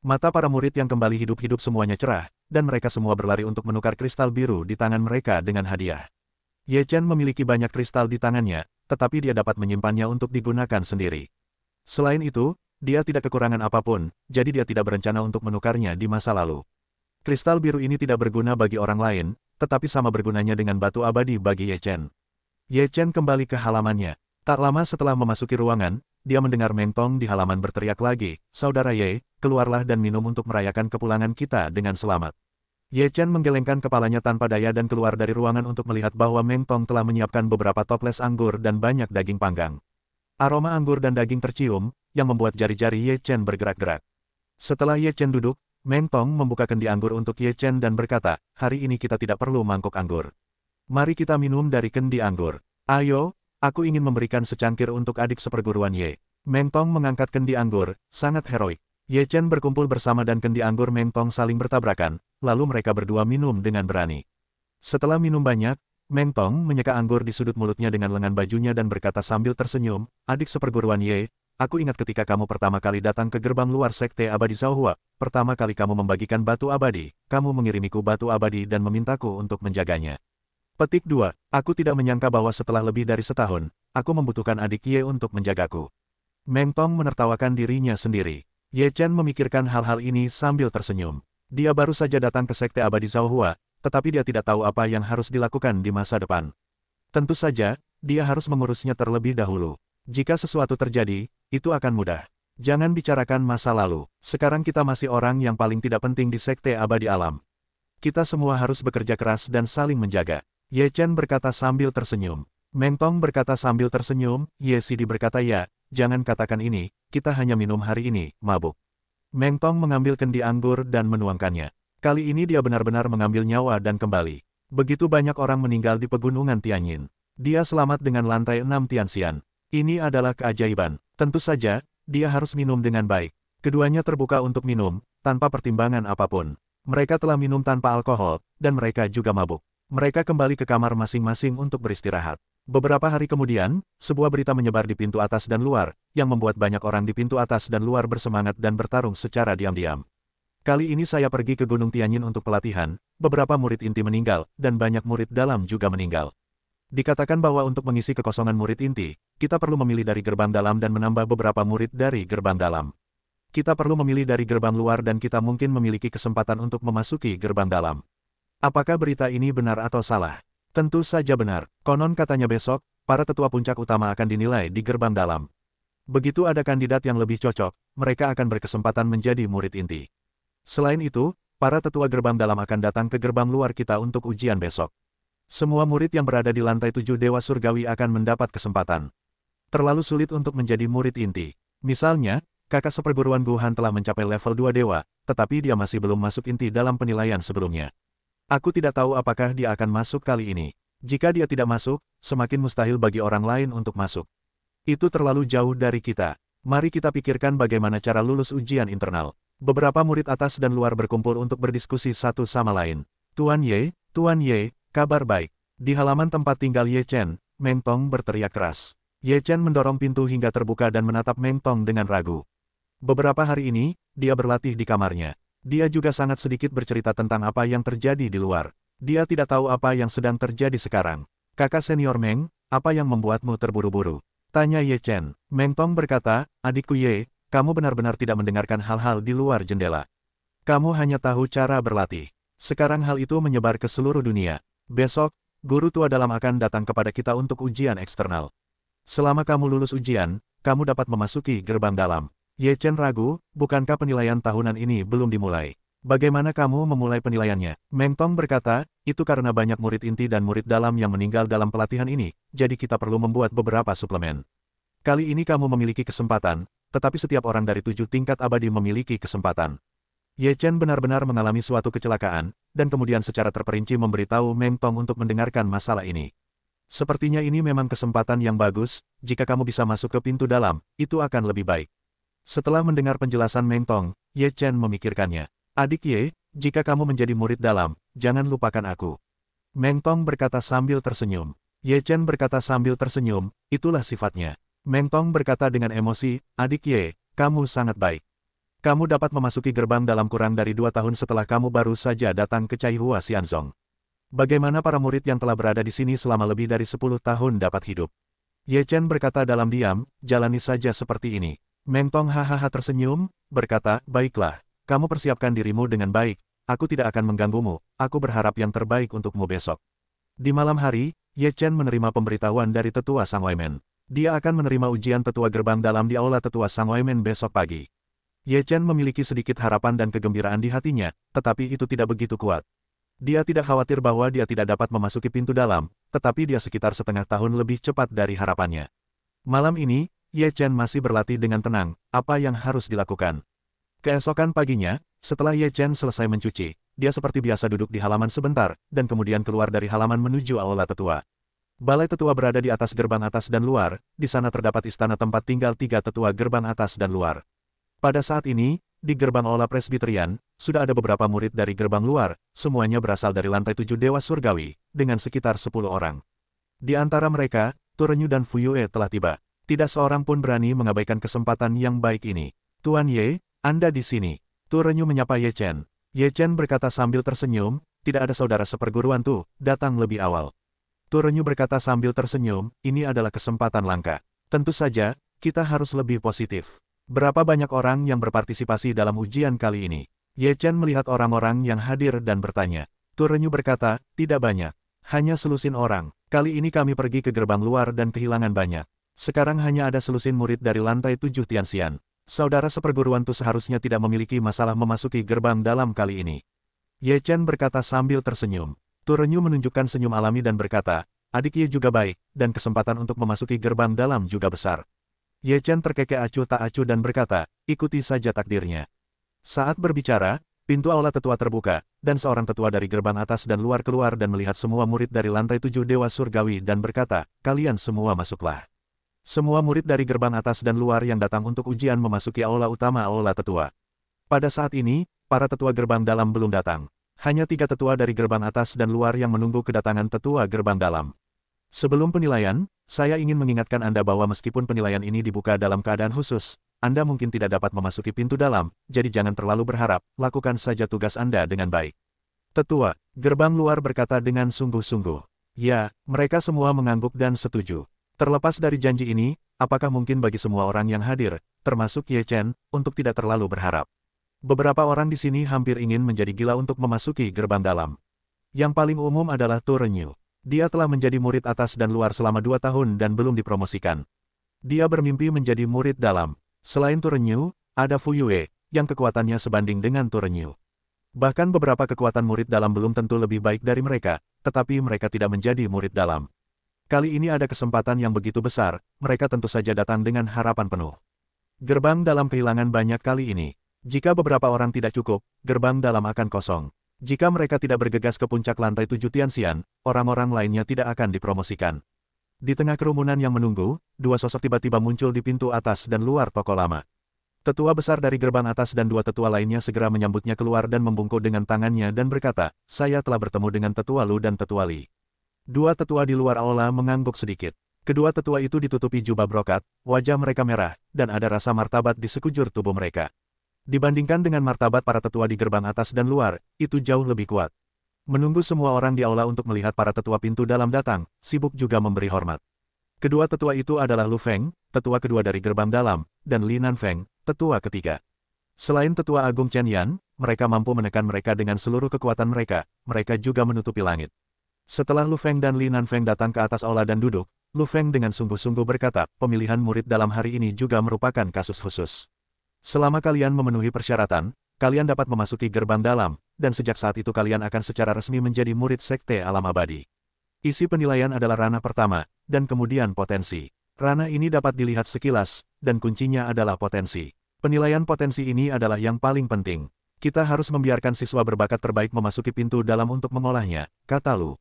Mata para murid yang kembali hidup-hidup semuanya cerah, dan mereka semua berlari untuk menukar kristal biru di tangan mereka dengan hadiah. Ye Chen memiliki banyak kristal di tangannya, tetapi dia dapat menyimpannya untuk digunakan sendiri. Selain itu, dia tidak kekurangan apapun, jadi dia tidak berencana untuk menukarnya di masa lalu. Kristal biru ini tidak berguna bagi orang lain, tetapi sama bergunanya dengan batu abadi bagi Ye Chen. Ye Chen kembali ke halamannya. Tak lama setelah memasuki ruangan, dia mendengar Meng Tong di halaman berteriak lagi, "Saudara Ye, keluarlah dan minum untuk merayakan kepulangan kita dengan selamat." Ye Chen menggelengkan kepalanya tanpa daya dan keluar dari ruangan untuk melihat bahwa Meng Tong telah menyiapkan beberapa toples anggur dan banyak daging panggang. Aroma anggur dan daging tercium, yang membuat jari-jari Ye Chen bergerak-gerak. Setelah Ye Chen duduk, Meng Tong membuka kendi anggur untuk Ye Chen dan berkata, "Hari ini kita tidak perlu mangkok anggur. Mari kita minum dari kendi anggur. Ayo, aku ingin memberikan secangkir untuk adik seperguruan Ye." Meng Tong mengangkat kendi anggur, sangat heroik. Ye Chen berkumpul bersama dan kendi anggur Meng Tong saling bertabrakan, lalu mereka berdua minum dengan berani. Setelah minum banyak, Meng Tong menyeka anggur di sudut mulutnya dengan lengan bajunya dan berkata sambil tersenyum, "Adik seperguruan Ye, aku ingat ketika kamu pertama kali datang ke gerbang luar Sekte Abadi Zhaohua, pertama kali kamu membagikan batu abadi, kamu mengirimiku batu abadi dan memintaku untuk menjaganya. Petik 2. Aku tidak menyangka bahwa setelah lebih dari setahun, aku membutuhkan adik Ye untuk menjagaku." Meng Tong menertawakan dirinya sendiri. Ye Chen memikirkan hal-hal ini sambil tersenyum. Dia baru saja datang ke Sekte Abadi Zhaohua, tetapi dia tidak tahu apa yang harus dilakukan di masa depan. Tentu saja, dia harus mengurusnya terlebih dahulu. Jika sesuatu terjadi, itu akan mudah. Jangan bicarakan masa lalu. Sekarang kita masih orang yang paling tidak penting di Sekte Abadi Alam. Kita semua harus bekerja keras dan saling menjaga. Ye Chen berkata sambil tersenyum. Meng Tong berkata sambil tersenyum, Ye Sidi berkata ya, jangan katakan ini, kita hanya minum hari ini, mabuk. Meng Tong mengambil kendi anggur dan menuangkannya. Kali ini dia benar-benar mengambil nyawa dan kembali. Begitu banyak orang meninggal di pegunungan Tianyin. Dia selamat dengan lantai 6 Tianxian. Ini adalah keajaiban. Tentu saja, dia harus minum dengan baik. Keduanya terbuka untuk minum, tanpa pertimbangan apapun. Mereka telah minum tanpa alkohol, dan mereka juga mabuk. Mereka kembali ke kamar masing-masing untuk beristirahat. Beberapa hari kemudian, sebuah berita menyebar di pintu atas dan luar, yang membuat banyak orang di pintu atas dan luar bersemangat dan bertarung secara diam-diam. Kali ini saya pergi ke Gunung Tianyin untuk pelatihan, beberapa murid inti meninggal, dan banyak murid dalam juga meninggal. Dikatakan bahwa untuk mengisi kekosongan murid inti, kita perlu memilih dari gerbang dalam dan menambah beberapa murid dari gerbang dalam. Kita perlu memilih dari gerbang luar dan kita mungkin memiliki kesempatan untuk memasuki gerbang dalam. Apakah berita ini benar atau salah? Tentu saja benar. Konon katanya besok, para tetua puncak utama akan dinilai di gerbang dalam. Begitu ada kandidat yang lebih cocok, mereka akan berkesempatan menjadi murid inti. Selain itu, para tetua gerbang dalam akan datang ke gerbang luar kita untuk ujian besok. Semua murid yang berada di lantai 7 Dewa Surgawi akan mendapat kesempatan. Terlalu sulit untuk menjadi murid inti. Misalnya, kakak seperguruan Guhan telah mencapai level 2 dewa, tetapi dia masih belum masuk inti dalam penilaian sebelumnya. Aku tidak tahu apakah dia akan masuk kali ini. Jika dia tidak masuk, semakin mustahil bagi orang lain untuk masuk. Itu terlalu jauh dari kita. Mari kita pikirkan bagaimana cara lulus ujian internal. Beberapa murid atas dan luar berkumpul untuk berdiskusi satu sama lain. Tuan Ye, kabar baik. Di halaman tempat tinggal Ye Chen, Meng Tong berteriak keras. Ye Chen mendorong pintu hingga terbuka dan menatap Meng Tong dengan ragu. Beberapa hari ini, dia berlatih di kamarnya. Dia juga sangat sedikit bercerita tentang apa yang terjadi di luar. Dia tidak tahu apa yang sedang terjadi sekarang. Kakak senior Meng, apa yang membuatmu terburu-buru? Tanya Ye Chen. Meng Tong berkata, adikku Ye, kamu benar-benar tidak mendengarkan hal-hal di luar jendela. Kamu hanya tahu cara berlatih. Sekarang hal itu menyebar ke seluruh dunia. Besok, guru tua dalam akan datang kepada kita untuk ujian eksternal. Selama kamu lulus ujian, kamu dapat memasuki gerbang dalam. Ye Chen ragu, bukankah penilaian tahunan ini belum dimulai? Bagaimana kamu memulai penilaiannya? Meng Tong berkata, itu karena banyak murid inti dan murid dalam yang meninggal dalam pelatihan ini, jadi kita perlu membuat beberapa suplemen. Kali ini kamu memiliki kesempatan, tetapi setiap orang dari 7 tingkat abadi memiliki kesempatan. Ye Chen benar-benar mengalami suatu kecelakaan, dan kemudian secara terperinci memberitahu Meng Tong untuk mendengarkan masalah ini. Sepertinya ini memang kesempatan yang bagus, jika kamu bisa masuk ke pintu dalam, itu akan lebih baik. Setelah mendengar penjelasan Meng Tong, Ye Chen memikirkannya. Adik Ye, jika kamu menjadi murid dalam, jangan lupakan aku. Meng Tong berkata sambil tersenyum. Ye Chen berkata sambil tersenyum, itulah sifatnya. Meng Tong berkata dengan emosi, adik Ye, kamu sangat baik. Kamu dapat memasuki gerbang dalam kurang dari 2 tahun setelah kamu baru saja datang ke Caihua Xianzong. Bagaimana para murid yang telah berada di sini selama lebih dari 10 tahun dapat hidup? Ye Chen berkata dalam diam, jalani saja seperti ini. Meng Tong hahaha tersenyum, berkata, baiklah, kamu persiapkan dirimu dengan baik, aku tidak akan mengganggumu, aku berharap yang terbaik untukmu besok. Di malam hari, Ye Chen menerima pemberitahuan dari tetua Sang Weimen. Dia akan menerima ujian tetua gerbang dalam di aula tetua Sang Weimen besok pagi. Ye Chen memiliki sedikit harapan dan kegembiraan di hatinya, tetapi itu tidak begitu kuat. Dia tidak khawatir bahwa dia tidak dapat memasuki pintu dalam, tetapi dia sekitar setengah tahun lebih cepat dari harapannya. Malam ini, Ye Chen masih berlatih dengan tenang, apa yang harus dilakukan. Keesokan paginya, setelah Ye Chen selesai mencuci, dia seperti biasa duduk di halaman sebentar, dan kemudian keluar dari halaman menuju aula tetua. Balai tetua berada di atas gerbang atas dan luar, di sana terdapat istana tempat tinggal 3 tetua gerbang atas dan luar. Pada saat ini, di gerbang aula presbiterian, sudah ada beberapa murid dari gerbang luar, semuanya berasal dari lantai 7 Dewa Surgawi, dengan sekitar 10 orang. Di antara mereka, Turenyu dan Fuyue telah tiba. Tidak seorang pun berani mengabaikan kesempatan yang baik ini. Tuan Ye, Anda di sini. Turenyu menyapa Ye Chen. Ye Chen berkata sambil tersenyum, tidak ada saudara seperguruan tuh, datang lebih awal. Turenyu berkata sambil tersenyum, ini adalah kesempatan langka. Tentu saja, kita harus lebih positif. Berapa banyak orang yang berpartisipasi dalam ujian kali ini? Ye Chen melihat orang-orang yang hadir dan bertanya. Turenyu berkata, tidak banyak. Hanya selusin orang. Kali ini kami pergi ke gerbang luar dan kehilangan banyak. Sekarang hanya ada selusin murid dari lantai 7 Tianxian. Saudara seperguruan Tu seharusnya tidak memiliki masalah memasuki gerbang dalam kali ini. Ye Chen berkata sambil tersenyum. Turenyu menunjukkan senyum alami dan berkata, adik Ye juga baik, dan kesempatan untuk memasuki gerbang dalam juga besar. Ye Chen terkekeh acuh tak acuh dan berkata, ikuti saja takdirnya. Saat berbicara, pintu aula tetua terbuka, dan seorang tetua dari gerbang atas dan luar keluar dan melihat semua murid dari lantai 7 Dewa Surgawi dan berkata, kalian semua masuklah. Semua murid dari gerbang atas dan luar yang datang untuk ujian memasuki aula utama aula tetua. Pada saat ini, para tetua gerbang dalam belum datang. Hanya 3 tetua dari gerbang atas dan luar yang menunggu kedatangan tetua gerbang dalam. Sebelum penilaian, saya ingin mengingatkan Anda bahwa meskipun penilaian ini dibuka dalam keadaan khusus, Anda mungkin tidak dapat memasuki pintu dalam, jadi jangan terlalu berharap, lakukan saja tugas Anda dengan baik. Tetua gerbang luar berkata dengan sungguh-sungguh. Ya, mereka semua mengangguk dan setuju. Terlepas dari janji ini, apakah mungkin bagi semua orang yang hadir, termasuk Ye Chen, untuk tidak terlalu berharap? Beberapa orang di sini hampir ingin menjadi gila untuk memasuki gerbang dalam. Yang paling umum adalah Turenyu. Dia telah menjadi murid atas dan luar selama 2 tahun dan belum dipromosikan. Dia bermimpi menjadi murid dalam. Selain Turenyu, ada Fuyue, yang kekuatannya sebanding dengan Turenyu. Bahkan beberapa kekuatan murid dalam belum tentu lebih baik dari mereka, tetapi mereka tidak menjadi murid dalam. Kali ini ada kesempatan yang begitu besar, mereka tentu saja datang dengan harapan penuh. Gerbang dalam kehilangan banyak kali ini. Jika beberapa orang tidak cukup, gerbang dalam akan kosong. Jika mereka tidak bergegas ke puncak lantai 7 Tianxian, orang-orang lainnya tidak akan dipromosikan. Di tengah kerumunan yang menunggu, 2 sosok tiba-tiba muncul di pintu atas dan luar toko lama. Tetua besar dari gerbang atas dan 2 tetua lainnya segera menyambutnya keluar dan membungkuk dengan tangannya dan berkata, saya telah bertemu dengan tetua Lu dan tetua Li. 2 tetua di luar aula mengangguk sedikit. Kedua tetua itu ditutupi jubah brokat, wajah mereka merah, dan ada rasa martabat di sekujur tubuh mereka. Dibandingkan dengan martabat para tetua di gerbang atas dan luar, itu jauh lebih kuat. Menunggu semua orang di aula untuk melihat para tetua pintu dalam datang, sibuk juga memberi hormat. Kedua tetua itu adalah Lu Feng, tetua kedua dari gerbang dalam, dan Li Nanfeng, tetua ketiga. Selain tetua Agung Chen Yan, mereka mampu menekan mereka dengan seluruh kekuatan mereka, mereka juga menutupi langit. Setelah Lu Feng dan Li Nanfeng datang ke atas aula dan duduk, Lu Feng dengan sungguh-sungguh berkata, pemilihan murid dalam hari ini juga merupakan kasus khusus. Selama kalian memenuhi persyaratan, kalian dapat memasuki gerbang dalam, dan sejak saat itu kalian akan secara resmi menjadi murid Sekte Alam Abadi. Isi penilaian adalah ranah pertama, dan kemudian potensi. Ranah ini dapat dilihat sekilas, dan kuncinya adalah potensi. Penilaian potensi ini adalah yang paling penting. Kita harus membiarkan siswa berbakat terbaik memasuki pintu dalam untuk mengolahnya, kata Lu.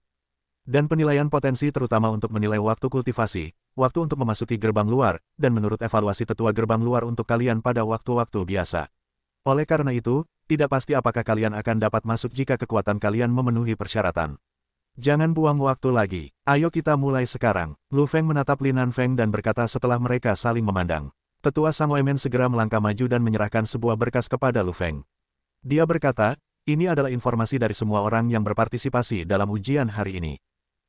Dan penilaian potensi terutama untuk menilai waktu kultivasi, waktu untuk memasuki gerbang luar, dan menurut evaluasi tetua gerbang luar untuk kalian pada waktu-waktu biasa. Oleh karena itu, tidak pasti apakah kalian akan dapat masuk jika kekuatan kalian memenuhi persyaratan. Jangan buang waktu lagi, ayo kita mulai sekarang. Lu Feng menatap Li Nanfeng dan berkata setelah mereka saling memandang. Tetua Sang Weimen segera melangkah maju dan menyerahkan sebuah berkas kepada Lu Feng. Dia berkata, ini adalah informasi dari semua orang yang berpartisipasi dalam ujian hari ini.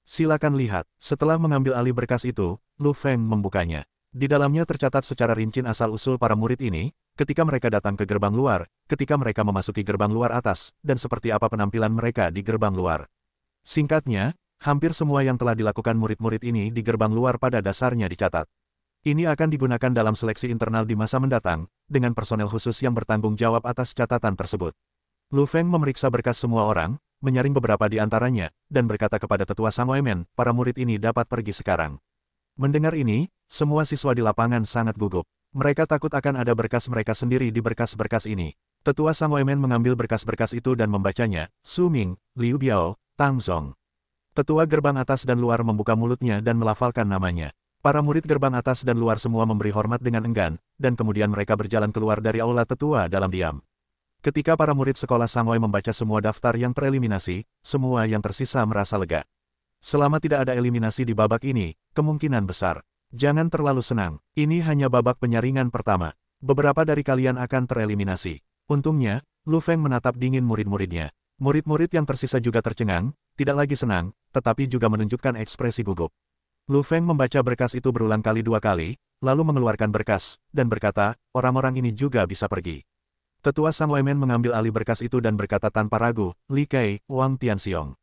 Silakan lihat. Setelah mengambil alih berkas itu, Lu Feng membukanya. Di dalamnya tercatat secara rinci asal-usul para murid ini, ketika mereka datang ke gerbang luar, ketika mereka memasuki gerbang luar atas, dan seperti apa penampilan mereka di gerbang luar. Singkatnya, hampir semua yang telah dilakukan murid-murid ini di gerbang luar pada dasarnya dicatat. Ini akan digunakan dalam seleksi internal di masa mendatang, dengan personel khusus yang bertanggung jawab atas catatan tersebut. Lu Feng memeriksa berkas semua orang, menyaring beberapa di antaranya, dan berkata kepada Tetua Sang Weimen, para murid ini dapat pergi sekarang. Mendengar ini, semua siswa di lapangan sangat gugup. Mereka takut akan ada berkas mereka sendiri di berkas-berkas ini. Tetua Sang Weimen mengambil berkas-berkas itu dan membacanya, Su Ming, Liu Biao, Tang Zong. Tetua gerbang atas dan luar membuka mulutnya dan melafalkan namanya. Para murid gerbang atas dan luar semua memberi hormat dengan enggan, dan kemudian mereka berjalan keluar dari aula tetua dalam diam. Ketika para murid sekolah Sangwei membaca semua daftar yang tereliminasi, semua yang tersisa merasa lega. Selama tidak ada eliminasi di babak ini, kemungkinan besar. Jangan terlalu senang, ini hanya babak penyaringan pertama. Beberapa dari kalian akan tereliminasi. Untungnya, Lu Feng menatap dingin murid-muridnya. Murid-murid yang tersisa juga tercengang, tidak lagi senang, tetapi juga menunjukkan ekspresi gugup. Lu Feng membaca berkas itu berulang kali 2 kali, lalu mengeluarkan berkas, dan berkata, orang-orang ini juga bisa pergi. Tetua Sang Weimen mengambil alih berkas itu dan berkata tanpa ragu, Li Kai, Wang Tianxiong.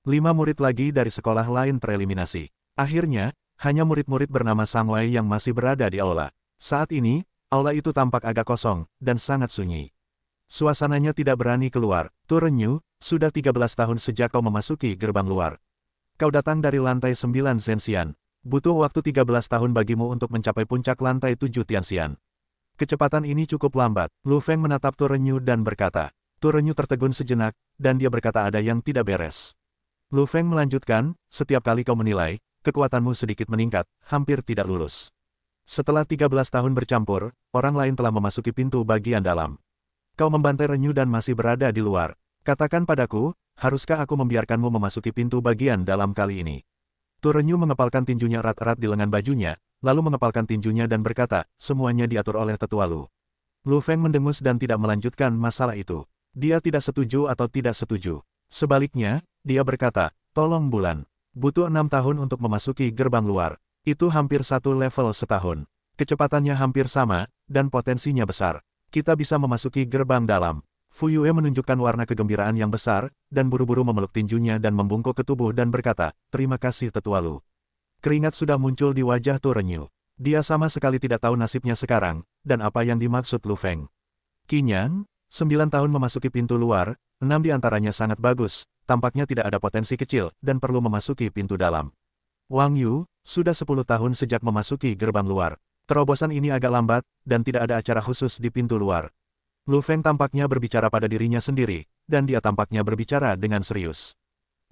5 murid lagi dari sekolah lain tereliminasi. Akhirnya, hanya murid-murid bernama Sang Wei yang masih berada di aula. Saat ini, aula itu tampak agak kosong, dan sangat sunyi. Suasananya tidak berani keluar. Tu Renyu, sudah 13 tahun sejak kau memasuki gerbang luar. Kau datang dari lantai 9 Zhenxian. Butuh waktu 13 tahun bagimu untuk mencapai puncak lantai 7 Tianxian. Kecepatan ini cukup lambat. Lu Feng menatap Tu Renyu dan berkata. Tu Renyu tertegun sejenak, dan dia berkata ada yang tidak beres. Lu Feng melanjutkan, setiap kali kau menilai, kekuatanmu sedikit meningkat, hampir tidak lulus. Setelah 13 tahun bercampur, orang lain telah memasuki pintu bagian dalam. Kau membantai Renyu dan masih berada di luar. Katakan padaku, haruskah aku membiarkanmu memasuki pintu bagian dalam kali ini? Tu Renyu mengepalkan tinjunya erat-erat di lengan bajunya, lalu mengepalkan tinjunya dan berkata, semuanya diatur oleh tetua Lu. Lu Feng mendengus dan tidak melanjutkan masalah itu. Dia tidak setuju atau tidak setuju. Sebaliknya, dia berkata, tolong Bulan. Butuh 6 tahun untuk memasuki gerbang luar. Itu hampir 1 level setahun. Kecepatannya hampir sama, dan potensinya besar. Kita bisa memasuki gerbang dalam. Fu Yue menunjukkan warna kegembiraan yang besar, dan buru-buru memeluk tinjunya dan membungkuk ke tubuh dan berkata, terima kasih tetua Lu. Keringat sudah muncul di wajah Tu Renyu. Dia sama sekali tidak tahu nasibnya sekarang, dan apa yang dimaksud Lu Feng. Kinyan, 9 tahun memasuki pintu luar, 6 di antaranya sangat bagus, tampaknya tidak ada potensi kecil, dan perlu memasuki pintu dalam. Wang Yu, sudah 10 tahun sejak memasuki gerbang luar. Terobosan ini agak lambat, dan tidak ada acara khusus di pintu luar. Lu Feng tampaknya berbicara pada dirinya sendiri, dan dia tampaknya berbicara dengan serius.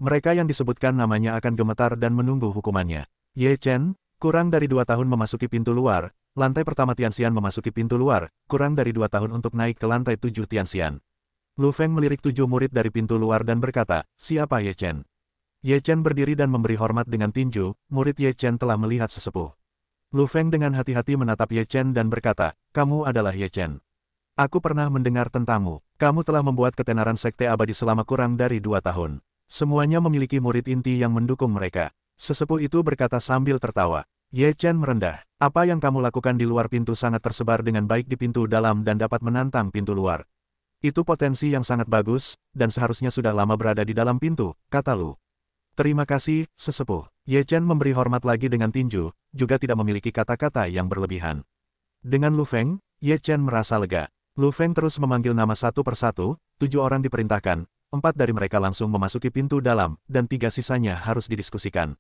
Mereka yang disebutkan namanya akan gemetar dan menunggu hukumannya. Ye Chen, kurang dari 2 tahun memasuki pintu luar, lantai pertama Tianxian memasuki pintu luar, kurang dari 2 tahun untuk naik ke lantai 7 Tianxian. Lu Feng melirik 7 murid dari pintu luar dan berkata, siapa Ye Chen? Ye Chen berdiri dan memberi hormat dengan tinju, murid Ye Chen telah melihat sesepuh. Lu Feng dengan hati-hati menatap Ye Chen dan berkata, kamu adalah Ye Chen. Aku pernah mendengar tentangmu. Kamu telah membuat ketenaran sekte abadi selama kurang dari 2 tahun. Semuanya memiliki murid inti yang mendukung mereka. Sesepuh itu berkata sambil tertawa. Ye Chen merendah. Apa yang kamu lakukan di luar pintu sangat tersebar dengan baik di pintu dalam dan dapat menantang pintu luar. Itu potensi yang sangat bagus, dan seharusnya sudah lama berada di dalam pintu, kata Lu. Terima kasih, sesepuh. Ye Chen memberi hormat lagi dengan tinju, juga tidak memiliki kata-kata yang berlebihan. Dengan Lu Feng, Ye Chen merasa lega. Lu Feng terus memanggil nama satu persatu, 7 orang diperintahkan, 4 dari mereka langsung memasuki pintu dalam, dan 3 sisanya harus didiskusikan.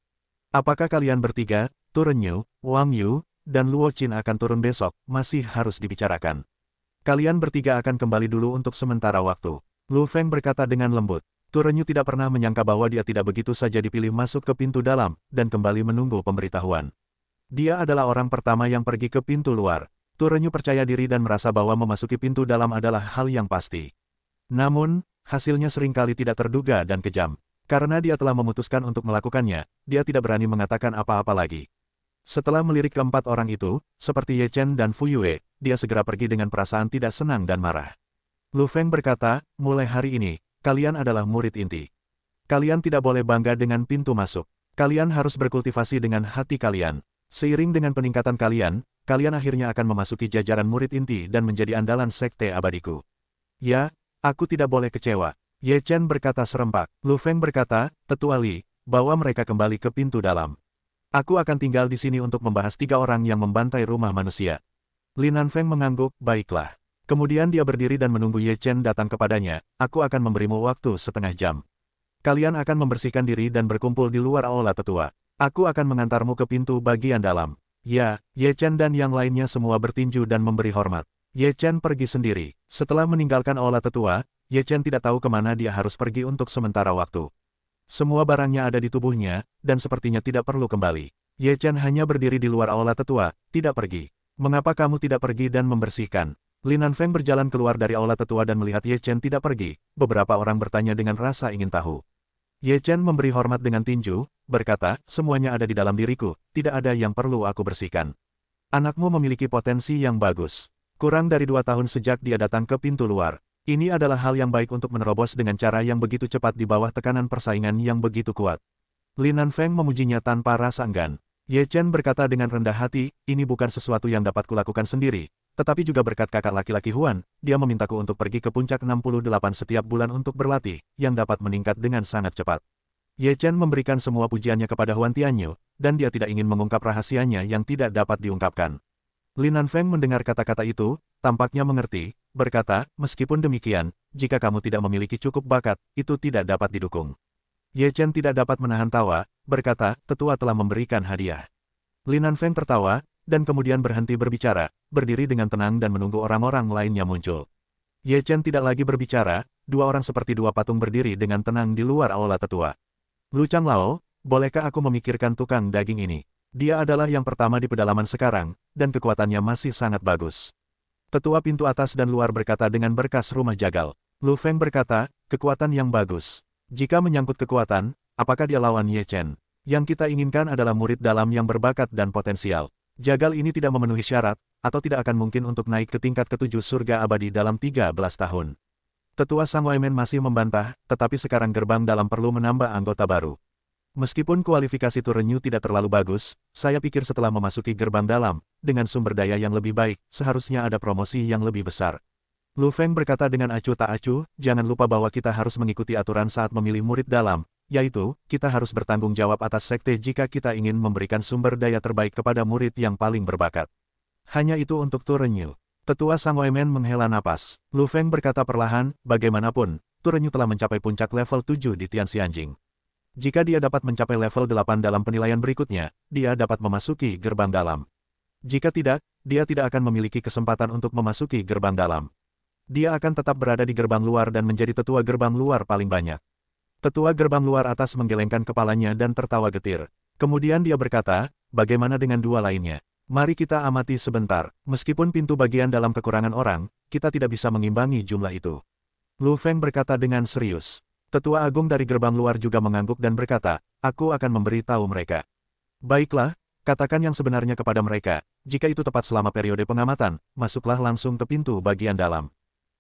Apakah kalian bertiga, Tu Renyu, Wang Yu, dan Luo Qin akan turun besok, masih harus dibicarakan. Kalian bertiga akan kembali dulu untuk sementara waktu. Lu Feng berkata dengan lembut. Tu Renyu tidak pernah menyangka bahwa dia tidak begitu saja dipilih masuk ke pintu dalam, dan kembali menunggu pemberitahuan. Dia adalah orang pertama yang pergi ke pintu luar. Tu Renyu percaya diri dan merasa bahwa memasuki pintu dalam adalah hal yang pasti. Namun, hasilnya seringkali tidak terduga dan kejam. Karena dia telah memutuskan untuk melakukannya, dia tidak berani mengatakan apa-apa lagi. Setelah melirik keempat orang itu, seperti Ye Chen dan Fu Yue, dia segera pergi dengan perasaan tidak senang dan marah. Lu Feng berkata, mulai hari ini, kalian adalah murid inti. Kalian tidak boleh bangga dengan pintu masuk. Kalian harus berkultivasi dengan hati kalian. Seiring dengan peningkatan kalian, kalian akhirnya akan memasuki jajaran murid inti dan menjadi andalan sekte abadiku. Ya, aku tidak boleh kecewa. Ye Chen berkata serempak. Lu Feng berkata, Tetua Li, bawa mereka kembali ke pintu dalam. Aku akan tinggal di sini untuk membahas 3 orang yang membantai rumah manusia. Lin Nanfeng mengangguk, baiklah. Kemudian dia berdiri dan menunggu Ye Chen datang kepadanya, aku akan memberimu waktu setengah jam. Kalian akan membersihkan diri dan berkumpul di luar aula tetua. Aku akan mengantarmu ke pintu bagian dalam. Ya, Ye Chen dan yang lainnya semua bertinju dan memberi hormat. Ye Chen pergi sendiri. Setelah meninggalkan aula tetua, Ye Chen tidak tahu kemana dia harus pergi untuk sementara waktu. Semua barangnya ada di tubuhnya, dan sepertinya tidak perlu kembali. Ye Chen hanya berdiri di luar aula tetua, tidak pergi. Mengapa kamu tidak pergi dan membersihkan? Lin Nanfeng berjalan keluar dari aula tetua dan melihat Ye Chen tidak pergi. Beberapa orang bertanya dengan rasa ingin tahu. Ye Chen memberi hormat dengan tinju, berkata, semuanya ada di dalam diriku, tidak ada yang perlu aku bersihkan. Anakmu memiliki potensi yang bagus. Kurang dari 2 tahun sejak dia datang ke pintu luar. Ini adalah hal yang baik untuk menerobos dengan cara yang begitu cepat di bawah tekanan persaingan yang begitu kuat. Lin Nanfeng memujinya tanpa rasa enggan. Ye Chen berkata dengan rendah hati, ini bukan sesuatu yang dapat kulakukan sendiri, tetapi juga berkat kakak laki-laki Huan, dia memintaku untuk pergi ke puncak 68 setiap bulan untuk berlatih, yang dapat meningkat dengan sangat cepat. Ye Chen memberikan semua pujiannya kepada Huan Tianyu, dan dia tidak ingin mengungkap rahasianya yang tidak dapat diungkapkan. Lin Nanfeng mendengar kata-kata itu, tampaknya mengerti, berkata, meskipun demikian, jika kamu tidak memiliki cukup bakat, itu tidak dapat didukung. Ye Chen tidak dapat menahan tawa, berkata, tetua telah memberikan hadiah. Lin Nanfeng tertawa, dan kemudian berhenti berbicara, berdiri dengan tenang dan menunggu orang-orang lainnya muncul. Ye Chen tidak lagi berbicara, 2 orang seperti 2 patung berdiri dengan tenang di luar aula tetua. Lu Changlao, bolehkah aku memikirkan tukang daging ini? Dia adalah yang pertama di pedalaman sekarang, dan kekuatannya masih sangat bagus. Tetua pintu atas dan luar berkata dengan berkas rumah jagal. Lu Feng berkata, kekuatan yang bagus. Jika menyangkut kekuatan, apakah dia lawan Ye Chen? Yang kita inginkan adalah murid dalam yang berbakat dan potensial. Jagal ini tidak memenuhi syarat, atau tidak akan mungkin untuk naik ke tingkat ke-7 surga abadi dalam 13 tahun. Tetua Sang Weimen masih membantah, tetapi sekarang gerbang dalam perlu menambah anggota baru. Meskipun kualifikasi Turenyu tidak terlalu bagus, saya pikir setelah memasuki gerbang dalam, dengan sumber daya yang lebih baik, seharusnya ada promosi yang lebih besar. Lu Feng berkata dengan acuh tak acuh, jangan lupa bahwa kita harus mengikuti aturan saat memilih murid dalam, yaitu, kita harus bertanggung jawab atas sekte jika kita ingin memberikan sumber daya terbaik kepada murid yang paling berbakat. Hanya itu untuk Turenyu. Tetua Sang Weimen menghela napas. Lu Feng berkata perlahan, bagaimanapun, Turenyu telah mencapai puncak level 7 di Tianxianjing. Jika dia dapat mencapai level 8 dalam penilaian berikutnya, dia dapat memasuki gerbang dalam. Jika tidak, dia tidak akan memiliki kesempatan untuk memasuki gerbang dalam. Dia akan tetap berada di gerbang luar dan menjadi tetua gerbang luar paling banyak. Tetua gerbang luar atas menggelengkan kepalanya dan tertawa getir. Kemudian dia berkata, bagaimana dengan 2 lainnya? Mari kita amati sebentar. Meskipun pintu bagian dalam kekurangan orang, kita tidak bisa mengimbangi jumlah itu. Lu Feng berkata dengan serius. Tetua agung dari gerbang luar juga mengangguk dan berkata, aku akan memberi tahu mereka. Baiklah, katakan yang sebenarnya kepada mereka. Jika itu tepat selama periode pengamatan, masuklah langsung ke pintu bagian dalam.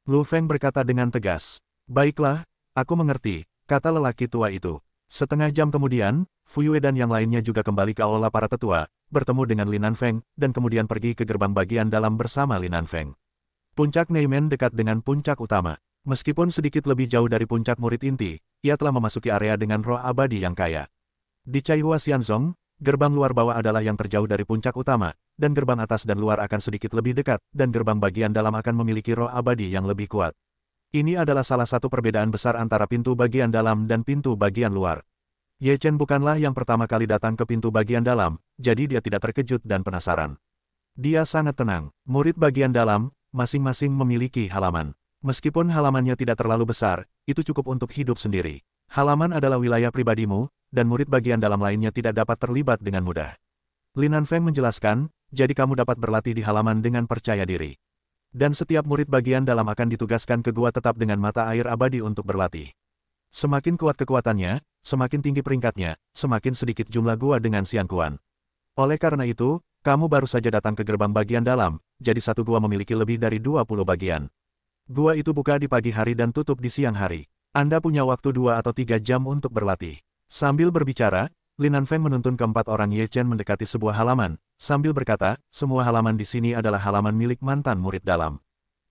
Lu Feng berkata dengan tegas. Baiklah, aku mengerti, kata lelaki tua itu. Setengah jam kemudian, Fu Yue dan yang lainnya juga kembali ke aula para tetua, bertemu dengan Lin Nanfeng, dan kemudian pergi ke gerbang bagian dalam bersama Lin Nanfeng. Puncak Neimen dekat dengan puncak utama. Meskipun sedikit lebih jauh dari puncak murid inti, ia telah memasuki area dengan roh abadi yang kaya. Di Caihua Xianzong, gerbang luar bawah adalah yang terjauh dari puncak utama, dan gerbang atas dan luar akan sedikit lebih dekat, dan gerbang bagian dalam akan memiliki roh abadi yang lebih kuat. Ini adalah salah satu perbedaan besar antara pintu bagian dalam dan pintu bagian luar. Ye Chen bukanlah yang pertama kali datang ke pintu bagian dalam, jadi dia tidak terkejut dan penasaran. Dia sangat tenang. Murid bagian dalam, masing-masing memiliki halaman. Meskipun halamannya tidak terlalu besar, itu cukup untuk hidup sendiri. Halaman adalah wilayah pribadimu, dan murid bagian dalam lainnya tidak dapat terlibat dengan mudah. Lin Nanfeng menjelaskan, jadi kamu dapat berlatih di halaman dengan percaya diri. Dan setiap murid bagian dalam akan ditugaskan ke gua tetap dengan mata air abadi untuk berlatih. Semakin kuat kekuatannya, semakin tinggi peringkatnya, semakin sedikit jumlah gua dengan Xianquan. Oleh karena itu, kamu baru saja datang ke gerbang bagian dalam, jadi satu gua memiliki lebih dari 20 bagian. Gua itu buka di pagi hari dan tutup di siang hari. Anda punya waktu 2 atau 3 jam untuk berlatih. Sambil berbicara, Lin Nanfeng menuntun keempat orang Ye Chen mendekati sebuah halaman, sambil berkata, semua halaman di sini adalah halaman milik mantan murid dalam.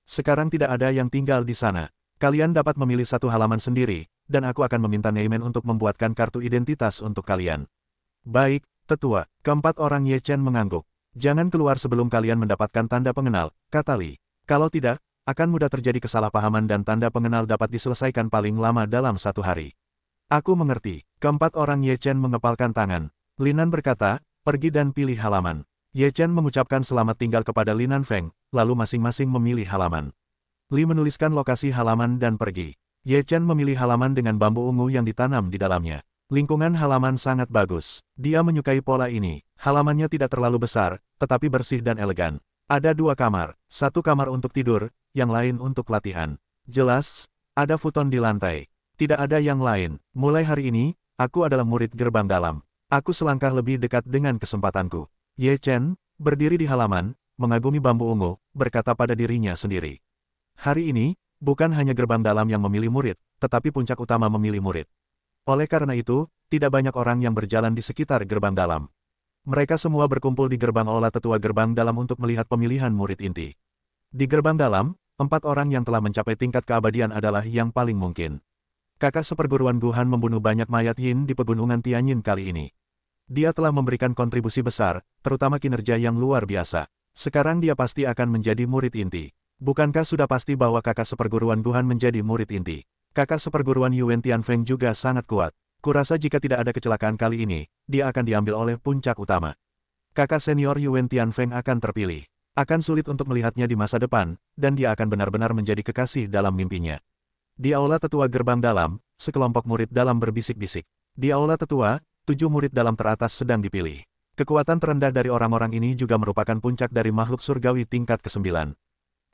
Sekarang tidak ada yang tinggal di sana. Kalian dapat memilih satu halaman sendiri, dan aku akan meminta Neimen untuk membuatkan kartu identitas untuk kalian. Baik, tetua. Keempat orang Ye Chen mengangguk. Jangan keluar sebelum kalian mendapatkan tanda pengenal, kata Li. Kalau tidak, akan mudah terjadi kesalahpahaman dan tanda pengenal dapat diselesaikan paling lama dalam 1 hari. Aku mengerti. Keempat orang Ye Chen mengepalkan tangan. Linan berkata, pergi dan pilih halaman. Ye Chen mengucapkan selamat tinggal kepada Lin Nanfeng, lalu masing-masing memilih halaman. Li menuliskan lokasi halaman dan pergi. Ye Chen memilih halaman dengan bambu ungu yang ditanam di dalamnya. Lingkungan halaman sangat bagus. Dia menyukai pola ini. Halamannya tidak terlalu besar, tetapi bersih dan elegan. Ada 2 kamar, satu kamar untuk tidur, yang lain untuk latihan. Jelas, ada futon di lantai. Tidak ada yang lain. Mulai hari ini, aku adalah murid gerbang dalam. Aku selangkah lebih dekat dengan kesempatanku. Ye Chen, berdiri di halaman, mengagumi bambu ungu, berkata pada dirinya sendiri. Hari ini, bukan hanya gerbang dalam yang memilih murid, tetapi puncak utama memilih murid. Oleh karena itu, tidak banyak orang yang berjalan di sekitar gerbang dalam. Mereka semua berkumpul di gerbang aula tetua gerbang dalam untuk melihat pemilihan murid inti. Di gerbang dalam, 4 orang yang telah mencapai tingkat keabadian adalah yang paling mungkin. Kakak seperguruan Guhan membunuh banyak mayat Yin di pegunungan Tianyin kali ini. Dia telah memberikan kontribusi besar, terutama kinerja yang luar biasa. Sekarang dia pasti akan menjadi murid inti. Bukankah sudah pasti bahwa kakak seperguruan Guhan menjadi murid inti? Kakak seperguruan Yuan Tianfeng juga sangat kuat. Kurasa jika tidak ada kecelakaan kali ini, dia akan diambil oleh puncak utama. Kakak senior Yuan Tianfeng akan terpilih. Akan sulit untuk melihatnya di masa depan, dan dia akan benar-benar menjadi kekasih dalam mimpinya. Di aula tetua gerbang dalam, sekelompok murid dalam berbisik-bisik. Di aula tetua, 7 murid dalam teratas sedang dipilih. Kekuatan terendah dari orang-orang ini juga merupakan puncak dari makhluk surgawi tingkat ke-9.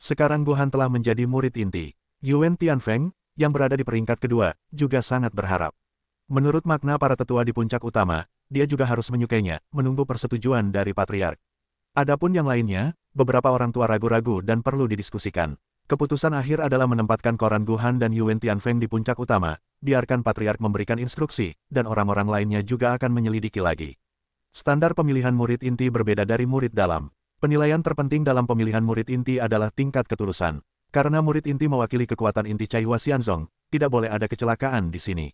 Sekarang Guhan telah menjadi murid inti. Yuan Tianfeng, yang berada di peringkat kedua, juga sangat berharap. Menurut makna para tetua di puncak utama, dia juga harus menyukainya, menunggu persetujuan dari Patriark. Adapun yang lainnya, beberapa orang tua ragu-ragu dan perlu didiskusikan. Keputusan akhir adalah menempatkan koran Guhan dan Yuan Tianfeng di puncak utama, biarkan Patriark memberikan instruksi, dan orang-orang lainnya juga akan menyelidiki lagi. Standar pemilihan murid inti berbeda dari murid dalam. Penilaian terpenting dalam pemilihan murid inti adalah tingkat ketulusan. Karena murid inti mewakili kekuatan inti Cai Hua Xianzong, tidak boleh ada kecelakaan di sini.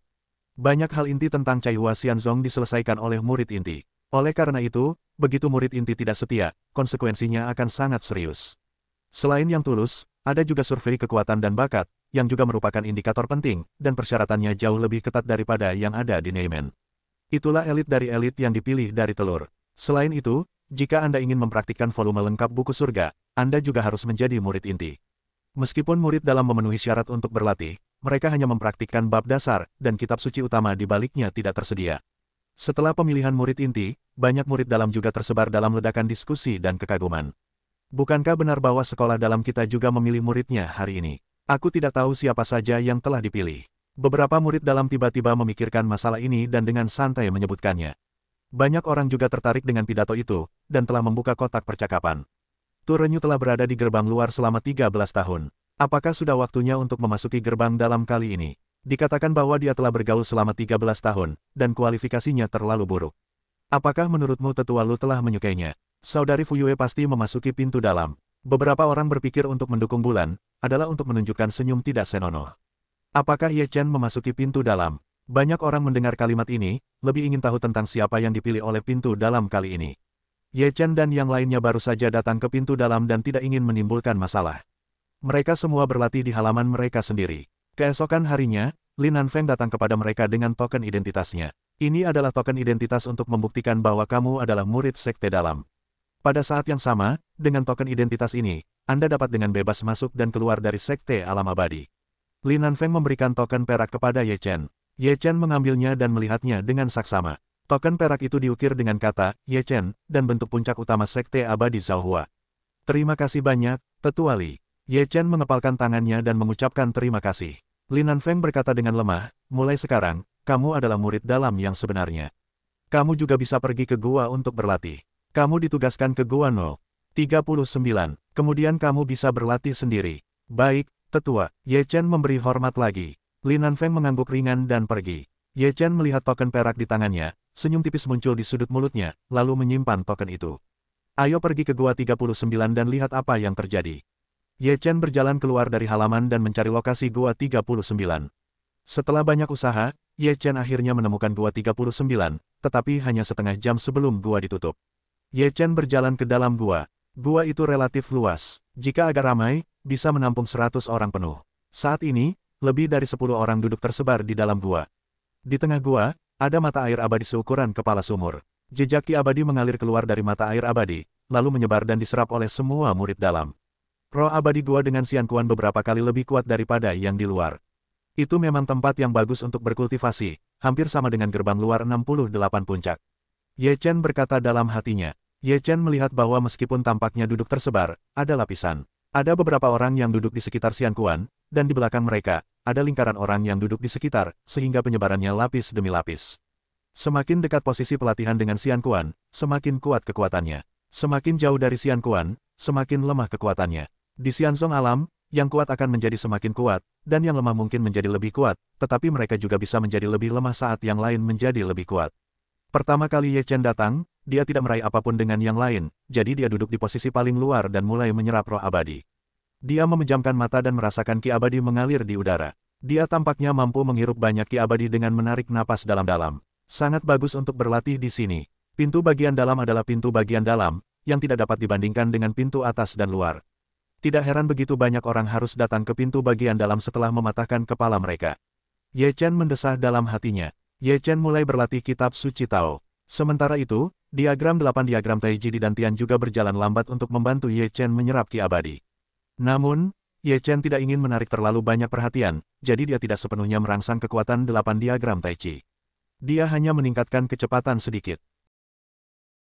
Banyak hal inti tentang Cai Hua Xianzong diselesaikan oleh murid inti. Oleh karena itu, begitu murid inti tidak setia, konsekuensinya akan sangat serius. Selain yang tulus, ada juga survei kekuatan dan bakat, yang juga merupakan indikator penting, dan persyaratannya jauh lebih ketat daripada yang ada di Neimen. Itulah elit dari elit yang dipilih dari telur. Selain itu, jika Anda ingin mempraktikkan volume lengkap buku surga, Anda juga harus menjadi murid inti. Meskipun murid dalam memenuhi syarat untuk berlatih, mereka hanya mempraktikkan bab dasar, dan kitab suci utama di baliknya tidak tersedia. Setelah pemilihan murid inti, banyak murid dalam juga tersebar dalam ledakan diskusi dan kekaguman. Bukankah benar bahwa sekolah dalam kita juga memilih muridnya hari ini? Aku tidak tahu siapa saja yang telah dipilih. Beberapa murid dalam tiba-tiba memikirkan masalah ini dan dengan santai menyebutkannya. Banyak orang juga tertarik dengan pidato itu, dan telah membuka kotak percakapan. Tu Renyu telah berada di gerbang luar selama 13 tahun. Apakah sudah waktunya untuk memasuki gerbang dalam kali ini? Dikatakan bahwa dia telah bergaul selama 13 tahun, dan kualifikasinya terlalu buruk. Apakah menurutmu tetua Lu telah menyukainya? Saudari Fuyue pasti memasuki pintu dalam. Beberapa orang berpikir untuk mendukung bulan, adalah untuk menunjukkan senyum tidak senonoh. Apakah Ye Chen memasuki pintu dalam? Banyak orang mendengar kalimat ini, lebih ingin tahu tentang siapa yang dipilih oleh pintu dalam kali ini. Ye Chen dan yang lainnya baru saja datang ke pintu dalam dan tidak ingin menimbulkan masalah. Mereka semua berlatih di halaman mereka sendiri. Keesokan harinya, Lin Nanfeng datang kepada mereka dengan token identitasnya. Ini adalah token identitas untuk membuktikan bahwa kamu adalah murid sekte dalam. Pada saat yang sama, dengan token identitas ini, Anda dapat dengan bebas masuk dan keluar dari sekte alam abadi. Lin Nanfeng memberikan token perak kepada Ye Chen. Ye Chen mengambilnya dan melihatnya dengan saksama. Token perak itu diukir dengan kata, Ye Chen, dan bentuk puncak utama sekte abadi Zhaohua. Terima kasih banyak, Tetua Li. Ye Chen mengepalkan tangannya dan mengucapkan terima kasih. Lin Nanfeng berkata dengan lemah, mulai sekarang, kamu adalah murid dalam yang sebenarnya. Kamu juga bisa pergi ke gua untuk berlatih. Kamu ditugaskan ke gua 039. Kemudian kamu bisa berlatih sendiri. Baik, tetua. Ye Chen memberi hormat lagi. Lin Nanfeng mengangguk ringan dan pergi. Ye Chen melihat token perak di tangannya, senyum tipis muncul di sudut mulutnya, lalu menyimpan token itu. Ayo pergi ke gua 39 dan lihat apa yang terjadi. Ye Chen berjalan keluar dari halaman dan mencari lokasi gua 39. Setelah banyak usaha, Ye Chen akhirnya menemukan gua 39, tetapi hanya setengah jam sebelum gua ditutup. Ye Chen berjalan ke dalam gua. Gua itu relatif luas. Jika agak ramai, bisa menampung 100 orang penuh. Saat ini, lebih dari 10 orang duduk tersebar di dalam gua. Di tengah gua, ada mata air abadi seukuran kepala sumur. Jejak ki abadi mengalir keluar dari mata air abadi, lalu menyebar dan diserap oleh semua murid dalam. Roh abadi gua dengan Xian Kuan beberapa kali lebih kuat daripada yang di luar. Itu memang tempat yang bagus untuk berkultivasi, hampir sama dengan gerbang luar 68 puncak. Ye Chen berkata dalam hatinya. Ye Chen melihat bahwa meskipun tampaknya duduk tersebar, ada lapisan. Ada beberapa orang yang duduk di sekitar Xian Kuan, dan di belakang mereka, ada lingkaran orang yang duduk di sekitar, sehingga penyebarannya lapis demi lapis. Semakin dekat posisi pelatihan dengan Xian Kuan, semakin kuat kekuatannya. Semakin jauh dari Xian Kuan, semakin lemah kekuatannya. Di Xianzong alam, yang kuat akan menjadi semakin kuat, dan yang lemah mungkin menjadi lebih kuat, tetapi mereka juga bisa menjadi lebih lemah saat yang lain menjadi lebih kuat. Pertama kali Ye Chen datang, dia tidak meraih apapun dengan yang lain, jadi dia duduk di posisi paling luar dan mulai menyerap roh abadi. Dia memejamkan mata dan merasakan ki abadi mengalir di udara. Dia tampaknya mampu menghirup banyak ki abadi dengan menarik napas dalam-dalam. Sangat bagus untuk berlatih di sini. Pintu bagian dalam adalah pintu bagian dalam, yang tidak dapat dibandingkan dengan pintu atas dan luar. Tidak heran begitu banyak orang harus datang ke pintu bagian dalam setelah mematahkan kepala mereka. Ye Chen mendesah dalam hatinya. Ye Chen mulai berlatih kitab suci Tao. Sementara itu, diagram 8 diagram Taiji di Dantian juga berjalan lambat untuk membantu Ye Chen menyerap ki abadi. Namun, Ye Chen tidak ingin menarik terlalu banyak perhatian, jadi dia tidak sepenuhnya merangsang kekuatan 8 diagram Taiji. Dia hanya meningkatkan kecepatan sedikit.